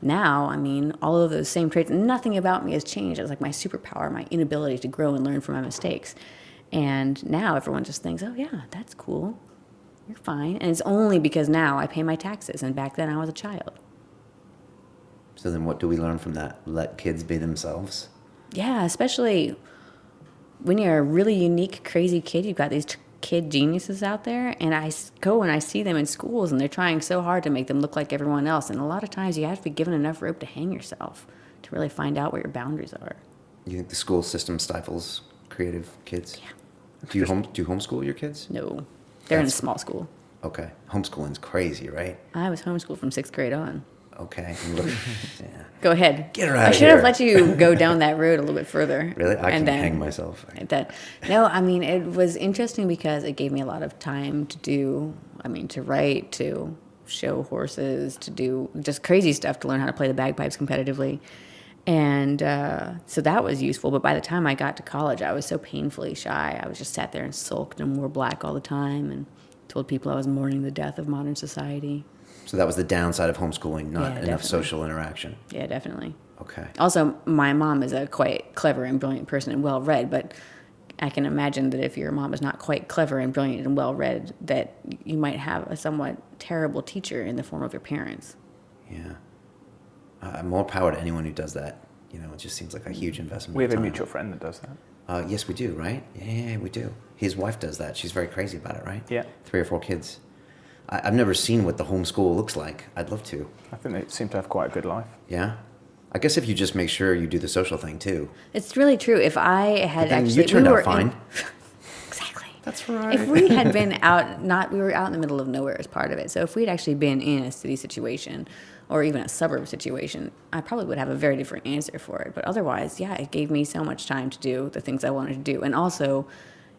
now, I mean, all of those same traits, nothing about me has changed. It was like my superpower, my inability to grow and learn from my mistakes. And now everyone just thinks, oh, yeah, that's cool. You're fine. And it's only because now I pay my taxes. And back then I was a child. So then what do we learn from that? Let kids be themselves? Yeah, especially when you're a really unique, crazy kid. You've got these kid geniuses out there. And I go and I see them in schools, and they're trying so hard to make them look like everyone else. And a lot of times you have to be given enough rope to hang yourself to really find out what your boundaries are. You think the school system stifles creative kids? Yeah. Do you homeschool your kids? No, they're in a small school. Okay. Homeschooling's crazy, right? I was homeschooled from 6th grade on. Okay. Yeah. Go ahead. Get her out I of should have here. let you go down that road a little bit further. Really? I can then, hang myself. No, I mean, it was interesting because it gave me a lot of time to write, to show horses, to do just crazy stuff, to learn how to play the bagpipes competitively. And so that was useful. But by the time I got to college, I was so painfully shy. I was just sat there and sulked and wore black all the time and told people I was mourning the death of modern society. So that was the downside of homeschooling, not enough definitely. social interaction. Yeah, definitely. Okay. Also, my mom is a quite clever and brilliant person and well-read, but I can imagine that if your mom is not quite clever and brilliant and well-read, that you might have a somewhat terrible teacher in the form of your parents. Yeah. More power to anyone who does that. You know, it just seems like a huge investment. We have of a time. mutual friend that does that. Yes, we do, right? Yeah, we do. His wife does that. She's very crazy about it, right? Yeah. 3 or 4 kids. I've never seen what the homeschool looks like. I'd love to. I think they seem to have quite a good life. Yeah? I guess if you just make sure you do the social thing, too. It's really true. If I had Then actually... you turned we out were fine. Exactly. That's right. If we had been we were out in the middle of nowhere as part of it. So if we'd actually been in a city situation or even a suburb situation, I probably would have a very different answer for it. But otherwise, yeah, it gave me so much time to do the things I wanted to do. And also,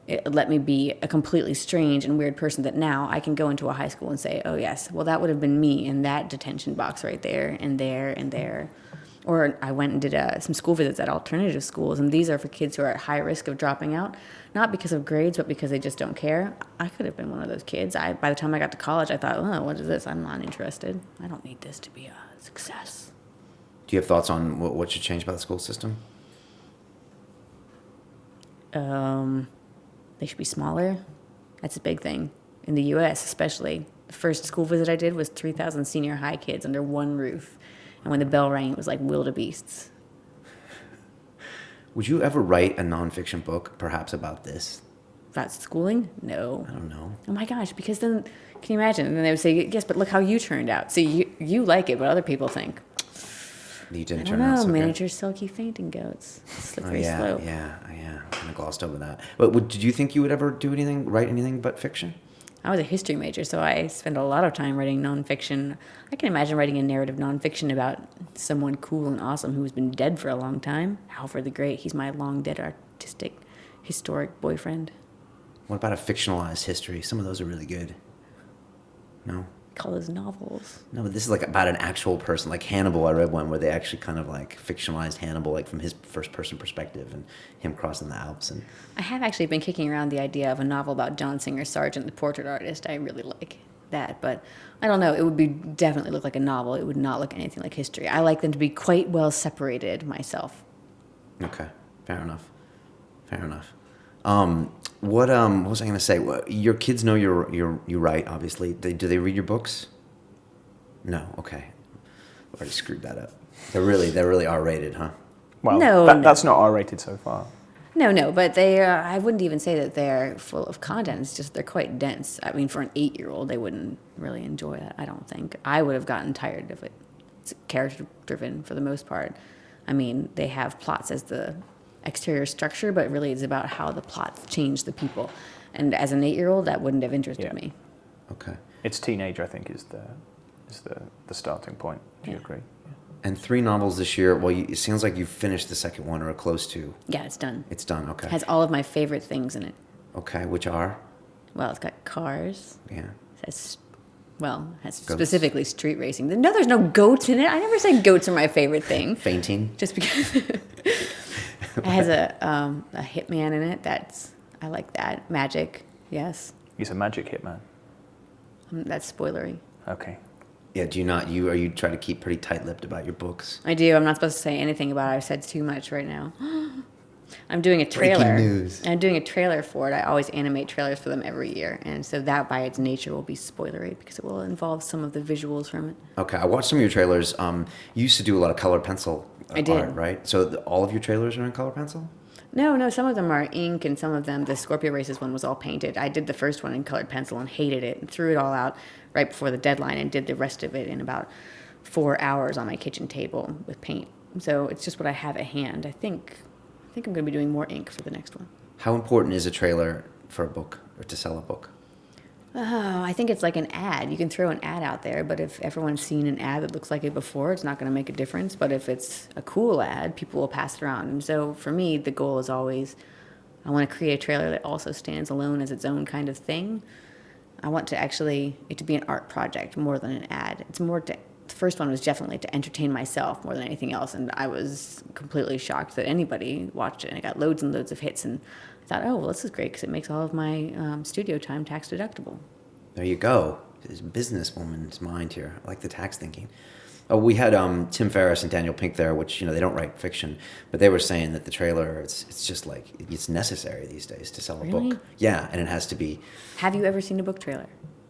it let me be a completely strange and weird person that now I can go into a high school and say, oh, yes, well, that would have been me in that detention box right there and there and there. Or I went and did some school visits at alternative schools, and these are for kids who are at high risk of dropping out, not because of grades, but because they just don't care. I could have been one of those kids. By the time I got to college, I thought, oh, what is this? I'm not interested. I don't need this to be a success. Do you have thoughts on what should change about the school system? They should be smaller. That's a big thing. In the U.S. especially. The first school visit I did was 3,000 senior high kids under one roof. And when the bell rang, it was like wildebeests. Would you ever write a nonfiction book, perhaps about this? About schooling? No. I don't know. Oh my gosh, because then, can you imagine? And then they would say, yes, but look how you turned out. So you like it, but other people think, You I didn't don't turn out know, so good. miniature silky fainting goats. Slippery slope. Yeah. Kind of glossed over that. But did you think you would ever write anything but fiction? I was a history major, so I spent a lot of time writing nonfiction. I can imagine writing a narrative nonfiction about someone cool and awesome who's been dead for a long time. Alfred the Great, he's my long-dead artistic, historic boyfriend. What about a fictionalized history? Some of those are really good. No? Call those novels. No, but this is like about an actual person. Like Hannibal, I read one where they actually kind of like fictionalized Hannibal, like from his first-person perspective and him crossing the Alps. And I have actually been kicking around the idea of a novel about John Singer Sargent, the portrait artist. I really like that, but I don't know. It would definitely look like a novel. It would not look anything like history. I like them to be quite well separated myself. Okay, fair enough. What was I going to say? Your kids know you write, obviously. Do they read your books? No. Okay, I've already screwed that up. They really R-rated, huh? Well, No. that's not R-rated so far. No, but they I wouldn't even say that they're full of content. It's just they're quite dense. I mean, for an 8-year-old, they wouldn't really enjoy that, I don't think. I would have gotten tired of it. It's character-driven for the most part. I mean, they have plots as the exterior structure, but really it's about how the plots change the people. And as an 8-year-old, that wouldn't have interested me. Okay. It's teenage, I think, is the starting point. Do you agree? Yeah. And 3 novels this year. Well, it sounds like you've finished the second one or are close to. Yeah, it's done. It's done. Okay. It has all of my favorite things in it. Okay, which are? Well, it's got cars. Yeah. It has specifically street racing. No, there's no goats in it. I never said goats are my favorite thing. Fainting. Just because it has a hitman in it. I like that. Magic, yes. He's a magic hitman. That's spoilery. Okay. Yeah. Do you not? Are you try to keep pretty tight-lipped about your books? I do. I'm not supposed to say anything about it. I've said too much right now. I'm doing a trailer. Breaking news. I'm doing a trailer for it. I always animate trailers for them every year, and so that by its nature will be spoilery because it will involve some of the visuals from it. Okay, I watched some of your trailers. You used to do a lot of color pencil I did. art, right? So all of your trailers are in color pencil? No, some of them are ink, and some of them, the Scorpio Races one was all painted. I did the first one in colored pencil and hated it, and threw it all out right before the deadline, and did the rest of it in about 4 hours on my kitchen table with paint. So it's just what I have at hand. I think I'm going to be doing more ink for the next one. How important is a trailer for a book or to sell a book? Oh, I think it's like an ad. You can throw an ad out there, but if everyone's seen an ad that looks like it before, it's not going to make a difference. But if it's a cool ad, people will pass it around. And so for me, the goal is always, I want to create a trailer that also stands alone as its own kind of thing. I want to actually, it to be an art project more than an ad. It's more to, the first one was definitely to entertain myself more than anything else. And I was completely shocked that anybody watched it. And it got loads and loads of hits. And I thought, oh, well, this is great because it makes all of my studio time tax deductible. There you go. This businesswoman's mind here. I like the tax thinking. Oh, we had Tim Ferriss and Daniel Pink there, which, they don't write fiction, but they were saying that the trailer, it's just like, it's necessary these days to sell a Really? book. Yeah, and it has to be. Have you ever seen a book trailer?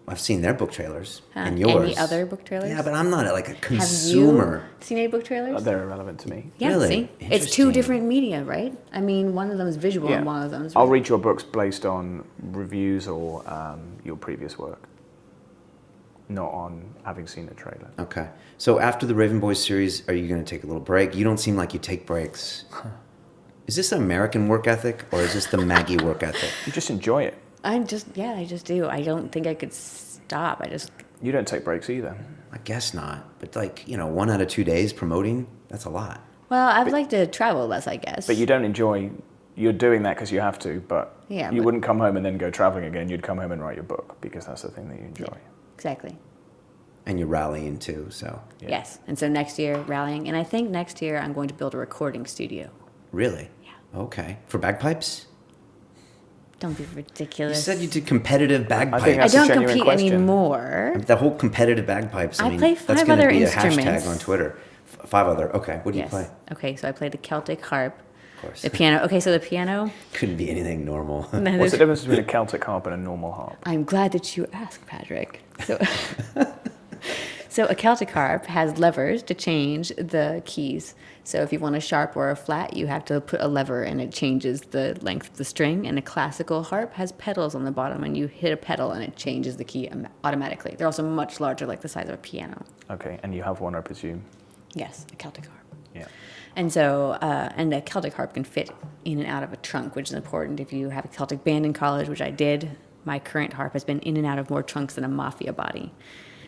I've seen their book trailers and Any yours. other book trailers? Yeah, but I'm not like a Have consumer. you seen any book trailers? They're irrelevant to me. Yeah, Really? see? It's Interesting. two different media, right? I mean, one of them is visual and one of them is I'll read your books based on reviews or your previous work, not on having seen a trailer. Okay. So after the Raven Boys series, are you going to take a little break? You don't seem like you take breaks. Is this American work ethic or is this the Maggie work ethic? You just enjoy it. I just do. I don't think I could stop. You don't take breaks either. I guess not. But 1 out of 2 days promoting, that's a lot. Well, I'd like to travel less, I guess. But you don't enjoy, you're doing that because you have to, but Yeah, you but- wouldn't come home and then go traveling again. You'd come home and write your book because that's the thing that you enjoy. Yeah, exactly. And you're rallying too, so. Yeah. Yes. And so next year, rallying. And I think next year I'm going to build a recording studio. Really? Yeah. Okay. For bagpipes? Don't be ridiculous. You said you did competitive bagpipes. think I that's a don't genuine compete question. anymore. The whole competitive bagpipes. I play that's 5 gonna other be instruments. a hashtag on Twitter. 5 other. Okay. What do you Yes. play? Okay, so I play the Celtic harp, Of course. the piano. Okay, so the piano. Couldn't be anything normal. What's the difference between a Celtic harp and a normal harp? I'm glad that you asked, Patrick. So, so a Celtic harp has levers to change the keys. So if you want a sharp or a flat, you have to put a lever and it changes the length of the string. And a classical harp has pedals on the bottom and you hit a pedal and it changes the key automatically. They're also much larger, like the size of a piano. Okay, and you have one, I presume. Yes, a Celtic harp. Yeah. And so, and a Celtic harp can fit in and out of a trunk, which is important if you have a Celtic band in college, which I did. My current harp has been in and out of more trunks than a mafia body.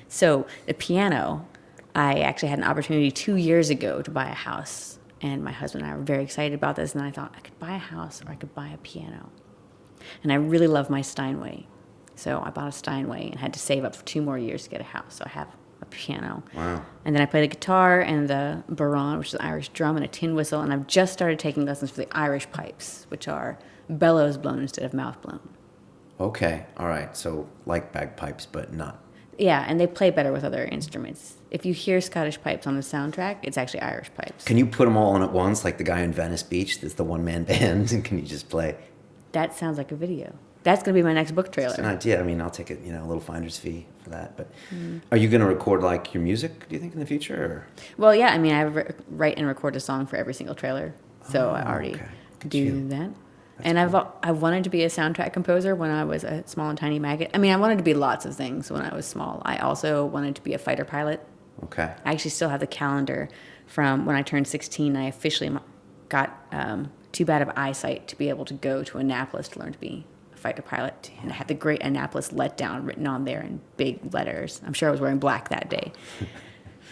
So the piano, I actually had an opportunity 2 years ago to buy a house. And my husband and I were very excited about this. And I thought I could buy a house or I could buy a piano. And I really love my Steinway. So I bought a Steinway and had to save up for 2 more years to get a house. So I have a piano. Wow. And then I play the guitar and the baron, which is an Irish drum, and a tin whistle. And I've just started taking lessons for the Irish pipes, which are bellows blown instead of mouth blown. Okay. All right. So like bagpipes, but not. Yeah, and they play better with other instruments. If you hear Scottish pipes on the soundtrack, it's actually Irish pipes. Can you put them all on at once, like the guy in Venice Beach that's the one-man band, and can you just play? That sounds like a video. That's going to be my next book trailer. It's an idea. I mean, I'll take it, a little finder's fee for that. But are you going to record like your music, do you think, in the future? Or? Well, yeah, I mean, I write and record a song for every single trailer. So I already okay. Good do you. that. And I wanted to be a soundtrack composer when I was a small and tiny maggot. I mean, I wanted to be lots of things when I was small. I also wanted to be a fighter pilot. Okay. I actually still have the calendar from when I turned 16. I officially got too bad of eyesight to be able to go to Annapolis to learn to be a fighter pilot. And I had the Great Annapolis Letdown written on there in big letters. I'm sure I was wearing black that day.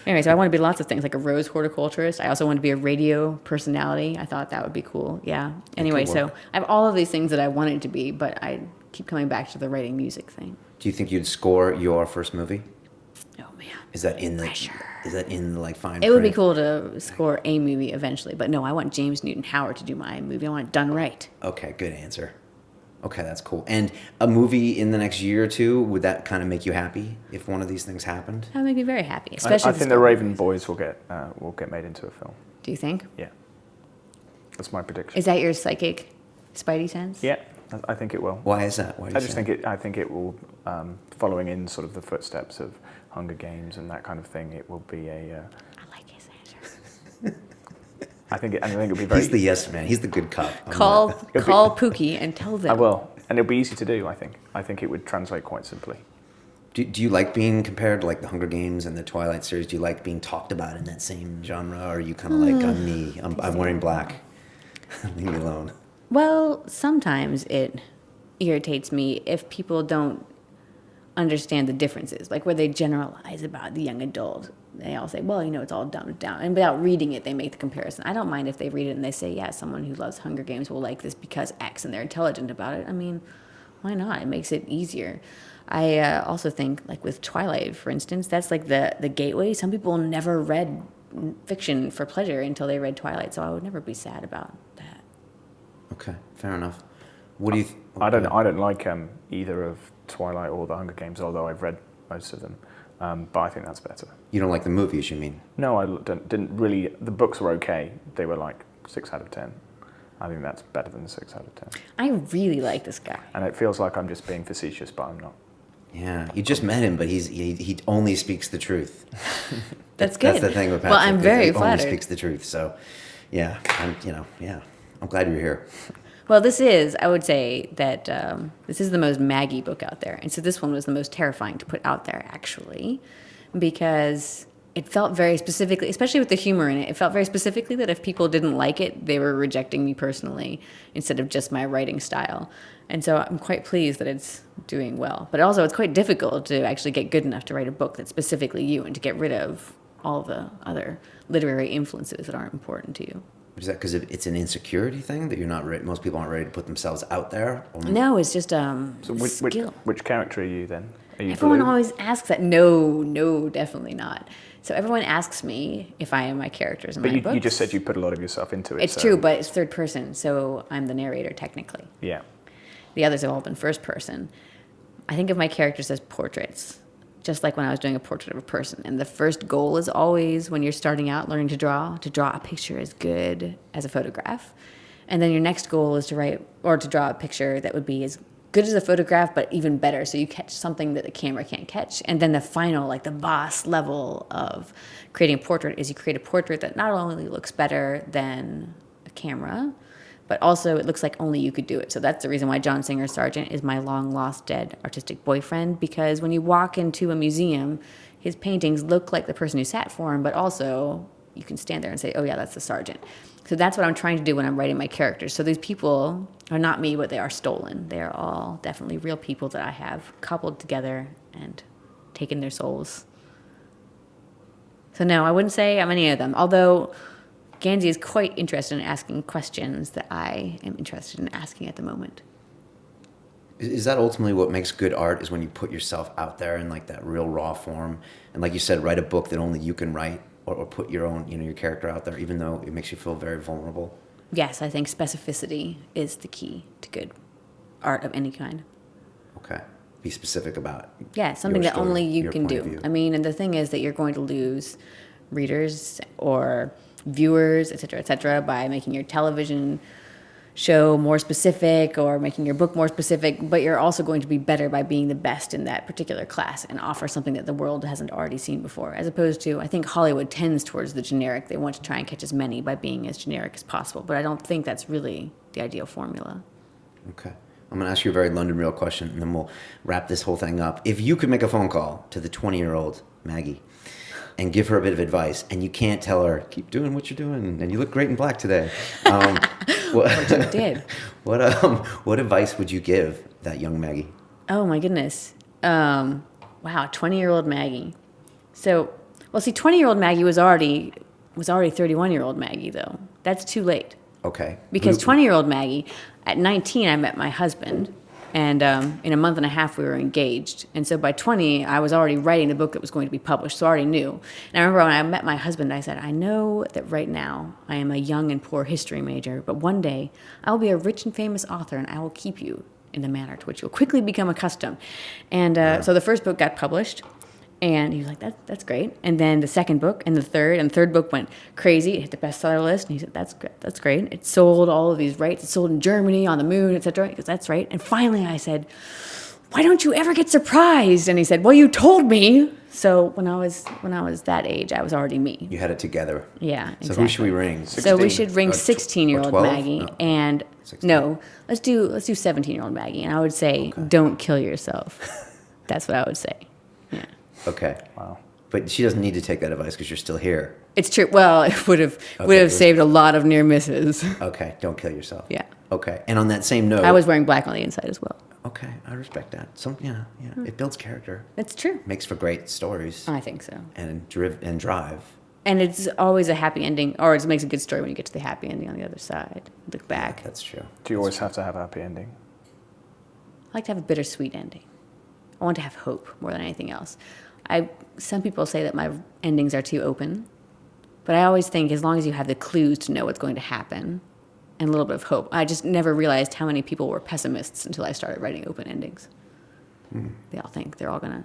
Anyway, so I want to be lots of things, like a rose horticulturist. I also want to be a radio personality. I thought that would be cool. Yeah. Anyway, so I have all of these things that I wanted to be, but I keep coming back to the writing music thing. Do you think you'd score your first movie? Oh, man. Is that in the? Pressure. Is that in the like fine? It would be print? cool to score a movie eventually, but no, I want James Newton Howard to do my movie. I want it done right. Okay, good answer. Okay, that's cool. And a movie in the next year or two, would that kind of make you happy if one of these things happened? That would make me very happy, I especially think the Raven Boys will get made into a film. Do you think? Yeah. That's my prediction. Is that your psychic spidey sense? Yeah, I think it will. Why is that? Why do you say? I think it will, following in sort of the footsteps of Hunger Games and that kind of thing. It will be a. I like his answer. I think it'll be very. He's the yes man. He's the good cop. Call Pookie and tell them. I will, and it'll be easy to do. I think. I think it would translate quite simply. Do you like being compared to like the Hunger Games and the Twilight series? Do you like being talked about in that same genre, or are you kind of like I'm me? I'm wearing black. Leave me alone. Well, sometimes it irritates me if people don't understand the differences, like where they generalize about the young adult. They all say, well, it's all dumbed down. And without reading it, they make the comparison. I don't mind if they read it and they say, yeah, someone who loves Hunger Games will like this because X, and they're intelligent about it. I mean, why not? It makes it easier. I also think, like with Twilight, for instance, that's like the gateway. Some people never read fiction for pleasure until they read Twilight, so I would never be sad about that. Okay, fair enough. What do you? I don't like either of Twilight or the Hunger Games, although I've read most of them. But I think that's better. You don't like the movies, you mean? No, I didn't really. The books were okay. They were like 6 out of 10. I think that's better than 6 out of 10. I really like this guy. And it feels like I'm just being facetious, but I'm not. Yeah, you just met him, but he only speaks the truth. That's good. That's the thing with Patrick. Well, I'm very he flattered. only speaks the truth. So, yeah, I'm glad you're here. Well, I would say that this is the most Maggie book out there. And so this one was the most terrifying to put out there, actually, because it felt very specifically, especially with the humor in it, it felt very specifically that if people didn't like it, they were rejecting me personally instead of just my writing style. And so I'm quite pleased that it's doing well. But also, it's quite difficult to actually get good enough to write a book that's specifically you and to get rid of all the other literary influences that aren't important to you. Is that because it's an insecurity thing that you're not ready? Most people aren't ready to put themselves out there? Or No, it's just So skill. which character are you then? Are you Everyone Blue? always asks that. No, definitely not. So everyone asks me if I am my characters in But my books. you just said you put a lot of yourself into it. It's so- true, but it's third person, so I'm the narrator technically. Yeah. The others have all been first person. I think of my characters as portraits, just like when I was doing a portrait of a person. And the first goal is always, when you're starting out learning to draw a picture as good as a photograph. And then your next goal is to draw a picture that would be as good as a photograph, but even better. So you catch something that the camera can't catch. And then the final, like the boss level of creating a portrait is you create a portrait that not only looks better than a camera, but also it looks like only you could do it. So that's the reason why John Singer Sargent is my long lost dead artistic boyfriend, because when you walk into a museum, his paintings look like the person who sat for him, but also you can stand there and say, oh yeah, that's the Sargent. So that's what I'm trying to do when I'm writing my characters. So these people are not me, but they are stolen. They are all definitely real people that I have coupled together and taken their souls. So no, I wouldn't say I'm any of them, although Gansey is quite interested in asking questions that I am interested in asking at the moment. Is that ultimately what makes good art, is when you put yourself out there in like that real raw form? And like you said, write a book that only you can write, or put your own, your character out there, even though it makes you feel very vulnerable? Yes, I think specificity is the key to good art of any kind. Okay. Be specific about Yeah, something your that story, only you your can point of do. view. I mean, and the thing is that you're going to lose readers or viewers, et cetera, by making your television show more specific or making your book more specific, but you're also going to be better by being the best in that particular class and offer something that the world hasn't already seen before, as opposed to, I think Hollywood tends towards the generic. They want to try and catch as many by being as generic as possible, but I don't think that's really the ideal formula. Okay. I'm going to ask you a very London Real question, and then we'll wrap this whole thing up. If you could make a phone call to the 20-year-old Maggie and give her a bit of advice, and you can't tell her, keep doing what you're doing, and you look great in black today. What you did. What advice would you give that young Maggie? Oh my goodness. Wow, 20-year-old Maggie. So, well, see, 20-year-old Maggie was already 31-year-old Maggie, though. That's too late. Okay. Because 20-year-old Maggie, at 19, I met my husband, and in a month and a half, we were engaged. And so by 20, I was already writing the book that was going to be published, so I already knew. And I remember when I met my husband, I said, I know that right now I am a young and poor history major, but one day I will be a rich and famous author, and I will keep you in the manner to which you'll quickly become accustomed. And so the first book got published, And he was like, that's great. And then the second book and the third book went crazy. It hit the bestseller list. And he said, that's great. It sold all of these rights. It sold in Germany, on the moon, etc. He goes, that's right. And finally I said, why don't you ever get surprised? And he said, well, you told me. So when I was that age, I was already me. You had it together. Yeah, So exactly. who should we ring? So we should ring Or 16-year-old 12? Maggie No. and 16. no, let's do 17-year-old Maggie. And I would say, don't kill yourself. That's what I would say. Yeah. Okay. Wow. But she doesn't need to take that advice because you're still here. It's true. Well, it would have saved a lot of near misses. Okay. Don't kill yourself. Yeah. Okay. And on that same note. I was wearing black on the inside as well. Okay. I respect that. Yeah. It builds character. It's true. Makes for great stories. I think so. And drive. And it's always a happy ending, or it makes a good story when you get to the happy ending on the other side. Look back. That's true. Do you always have to have a happy ending? I like to have a bittersweet ending. I want to have hope more than anything else. Some people say that my endings are too open, but I always think as long as you have the clues to know what's going to happen and a little bit of hope. I just never realized how many people were pessimists until I started writing open endings. They all think they're all going to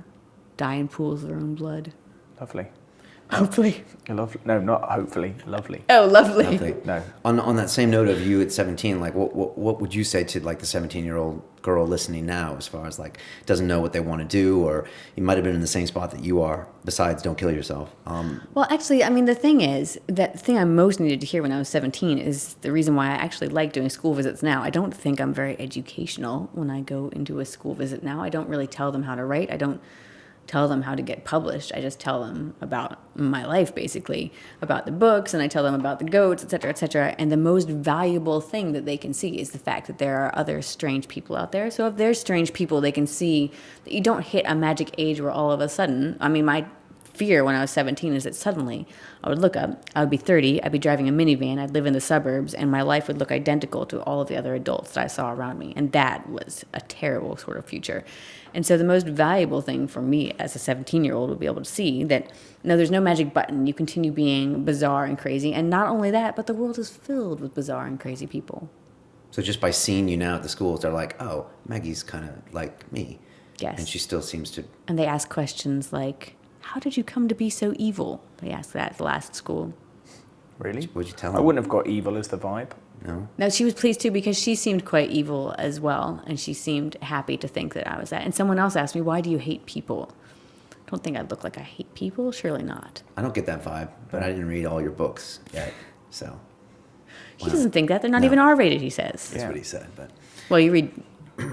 die in pools of their own blood. Lovely. Hopefully. Lovely. No, not hopefully. Lovely. Oh, lovely. Lovely. No. On that same note of you at 17, like what would you say to like the 17-year-old girl listening now, as far as like doesn't know what they want to do, or you might have been in the same spot that you are. Besides, don't kill yourself. Well, actually, I mean, the thing is, that the thing I most needed to hear when I was 17 is the reason why I actually like doing school visits now. I don't think I'm very educational when I go into a school visit now. I don't really tell them how to write. I don't tell them how to get published. I just tell them about my life, basically, about the books, and I tell them about the goats, et cetera, et cetera. And the most valuable thing that they can see is the fact that there are other strange people out there. So if there's strange people, they can see that you don't hit a magic age where all of a sudden, I mean, my fear when I was 17 is that suddenly I would look up, I would be 30, I'd be driving a minivan, I'd live in the suburbs, and my life would look identical to all of the other adults that I saw around me. And that was a terrible sort of future. And so the most valuable thing for me as a 17-year-old would be able to see that, no, there's no magic button. You continue being bizarre and crazy. And not only that, but the world is filled with bizarre and crazy people. So just by seeing you now at the schools, they're like, oh, Maggie's kind of like me. Yes. And she still seems to. And they ask questions like, how did you come to be so evil? They asked that at the last school. Really? What'd you tell I them? wouldn't have got evil as the vibe. No. No, she was pleased too because she seemed quite evil as well. And she seemed happy to think that I was that. And someone else asked me, why do you hate people? I don't think I look like I hate people. Surely not. I don't get that vibe, but I didn't read all your books yet, so. He doesn't think that. They're not No. even R-rated, he says. That's Yeah. what he said, but. Well, you read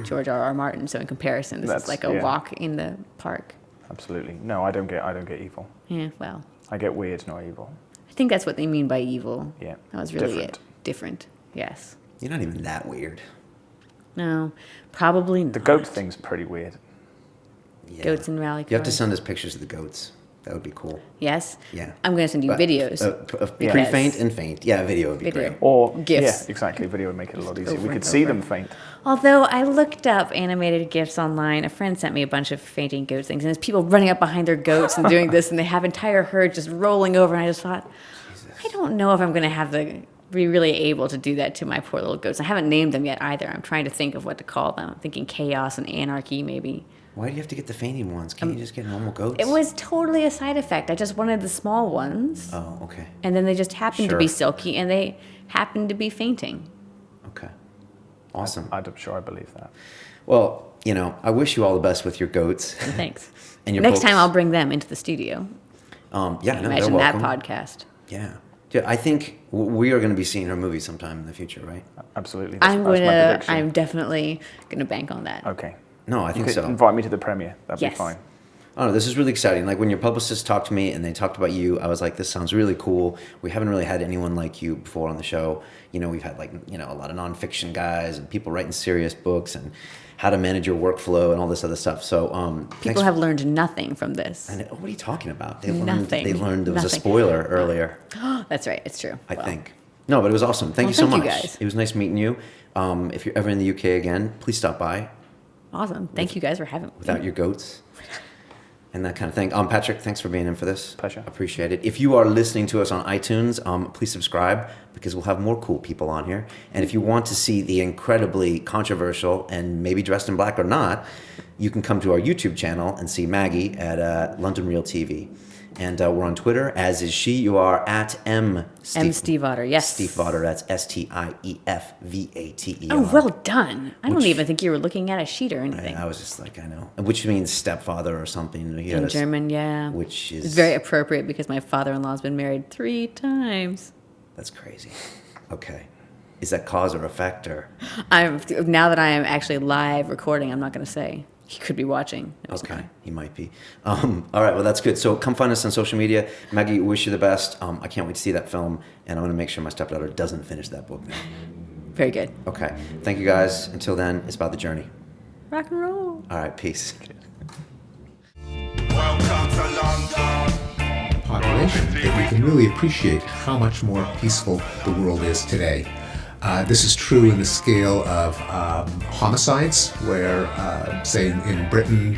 George R.R. Martin, so in comparison, this is That's- like a yeah. walk in the park. Absolutely. No, I don't get evil. Yeah, well, I get weird, not evil. I think that's what they mean by evil. Yeah. That was really Different. it. Different. Yes. You're not even that weird. No, probably not. The goat thing's pretty weird. Yeah. Goats and rally You have to cars. send us pictures of the goats. That would be cool. Yes? Yeah. I'm going to send you But, videos. Yeah. Pre-faint and faint. Yeah, video would be Video. great. Or GIFs. Yeah, exactly. Video would make it a lot easier. Over We could and see over. them faint. Although I looked up animated GIFs online, a friend sent me a bunch of fainting goat things, and there's people running up behind their goats and doing this, and they have entire herds just rolling over, and I just thought, I don't know if I'm going to have be really able to do that to my poor little goats. I haven't named them yet either. I'm trying to think of what to call them. I'm thinking chaos and anarchy, maybe. Why do you have to get the fainting ones? Can't you just get normal goats? It was totally a side effect. I just wanted the small ones, Oh, okay. and then they just happened to be Sure. silky, and they happened to be fainting. Okay. Awesome. I'm sure I believe that. Well, I wish you all the best with your goats. Thanks. And your Next time books. I'll bring them into the studio. Yeah, no, they're Imagine that welcome. podcast. Yeah. Yeah, I think we are going to be seeing her movie sometime in the future, right? Absolutely. I'm that's my prediction. I'm definitely gonna bank on that. Okay. No, I You think could so. invite me to the premiere. That'd Yes. be fine. I don't know, this is really exciting. Like when your publicist talked to me and they talked about you, I was like, this sounds really cool. We haven't really had anyone like you before on the show. We've had a lot of nonfiction guys and people writing serious books and how to manage your workflow and all this other stuff. So People have learned nothing from this. what are you talking about? They Nothing. learned there was a Nothing. spoiler earlier, That's right. It's true. I Well, think. No, but it was awesome. Thank Well, you so thank much. you guys. It was nice meeting you. If you're ever in the UK again, please stop by Awesome. Thank you guys for having me. without your goats. and that kind of thing. Patrick, thanks for being in for this. Pleasure. Appreciate it. If you are listening to us on iTunes, please subscribe because we'll have more cool people on here. And if you want to see the incredibly controversial and maybe dressed in black or not, you can come to our YouTube channel and see Maggie at London Real TV. And we're on Twitter, as is she. You are at M. Stiefvater, yes. Stiefvater, that's Stiefvater. Oh, well done. I don't even think you were looking at a sheet or anything. I was just like, I know. Which means stepfather or something. In German, yeah. Which is... It's very appropriate because my father-in-law's been married 3 times. That's crazy. Okay. Is that cause or effect or? Now that I am actually live recording, I'm not going to say. He could be watching. Okay, he might be. All right, well, that's good. So come find us on social media. Maggie, wish you the best. I can't wait to see that film, and I'm going to make sure my stepdaughter doesn't finish that book now. Very good. Okay. Thank you, guys. Until then, it's about the journey. Rock and roll. All right, peace. Welcome to London. Population, that we can really appreciate how much more peaceful the world is today. This is true in the scale of homicides, where, say, in Britain,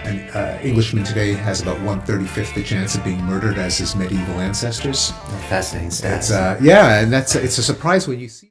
an Englishman today has about 1/35 the chance of being murdered as his medieval ancestors. Fascinating stats. It's, and it's a surprise when you see.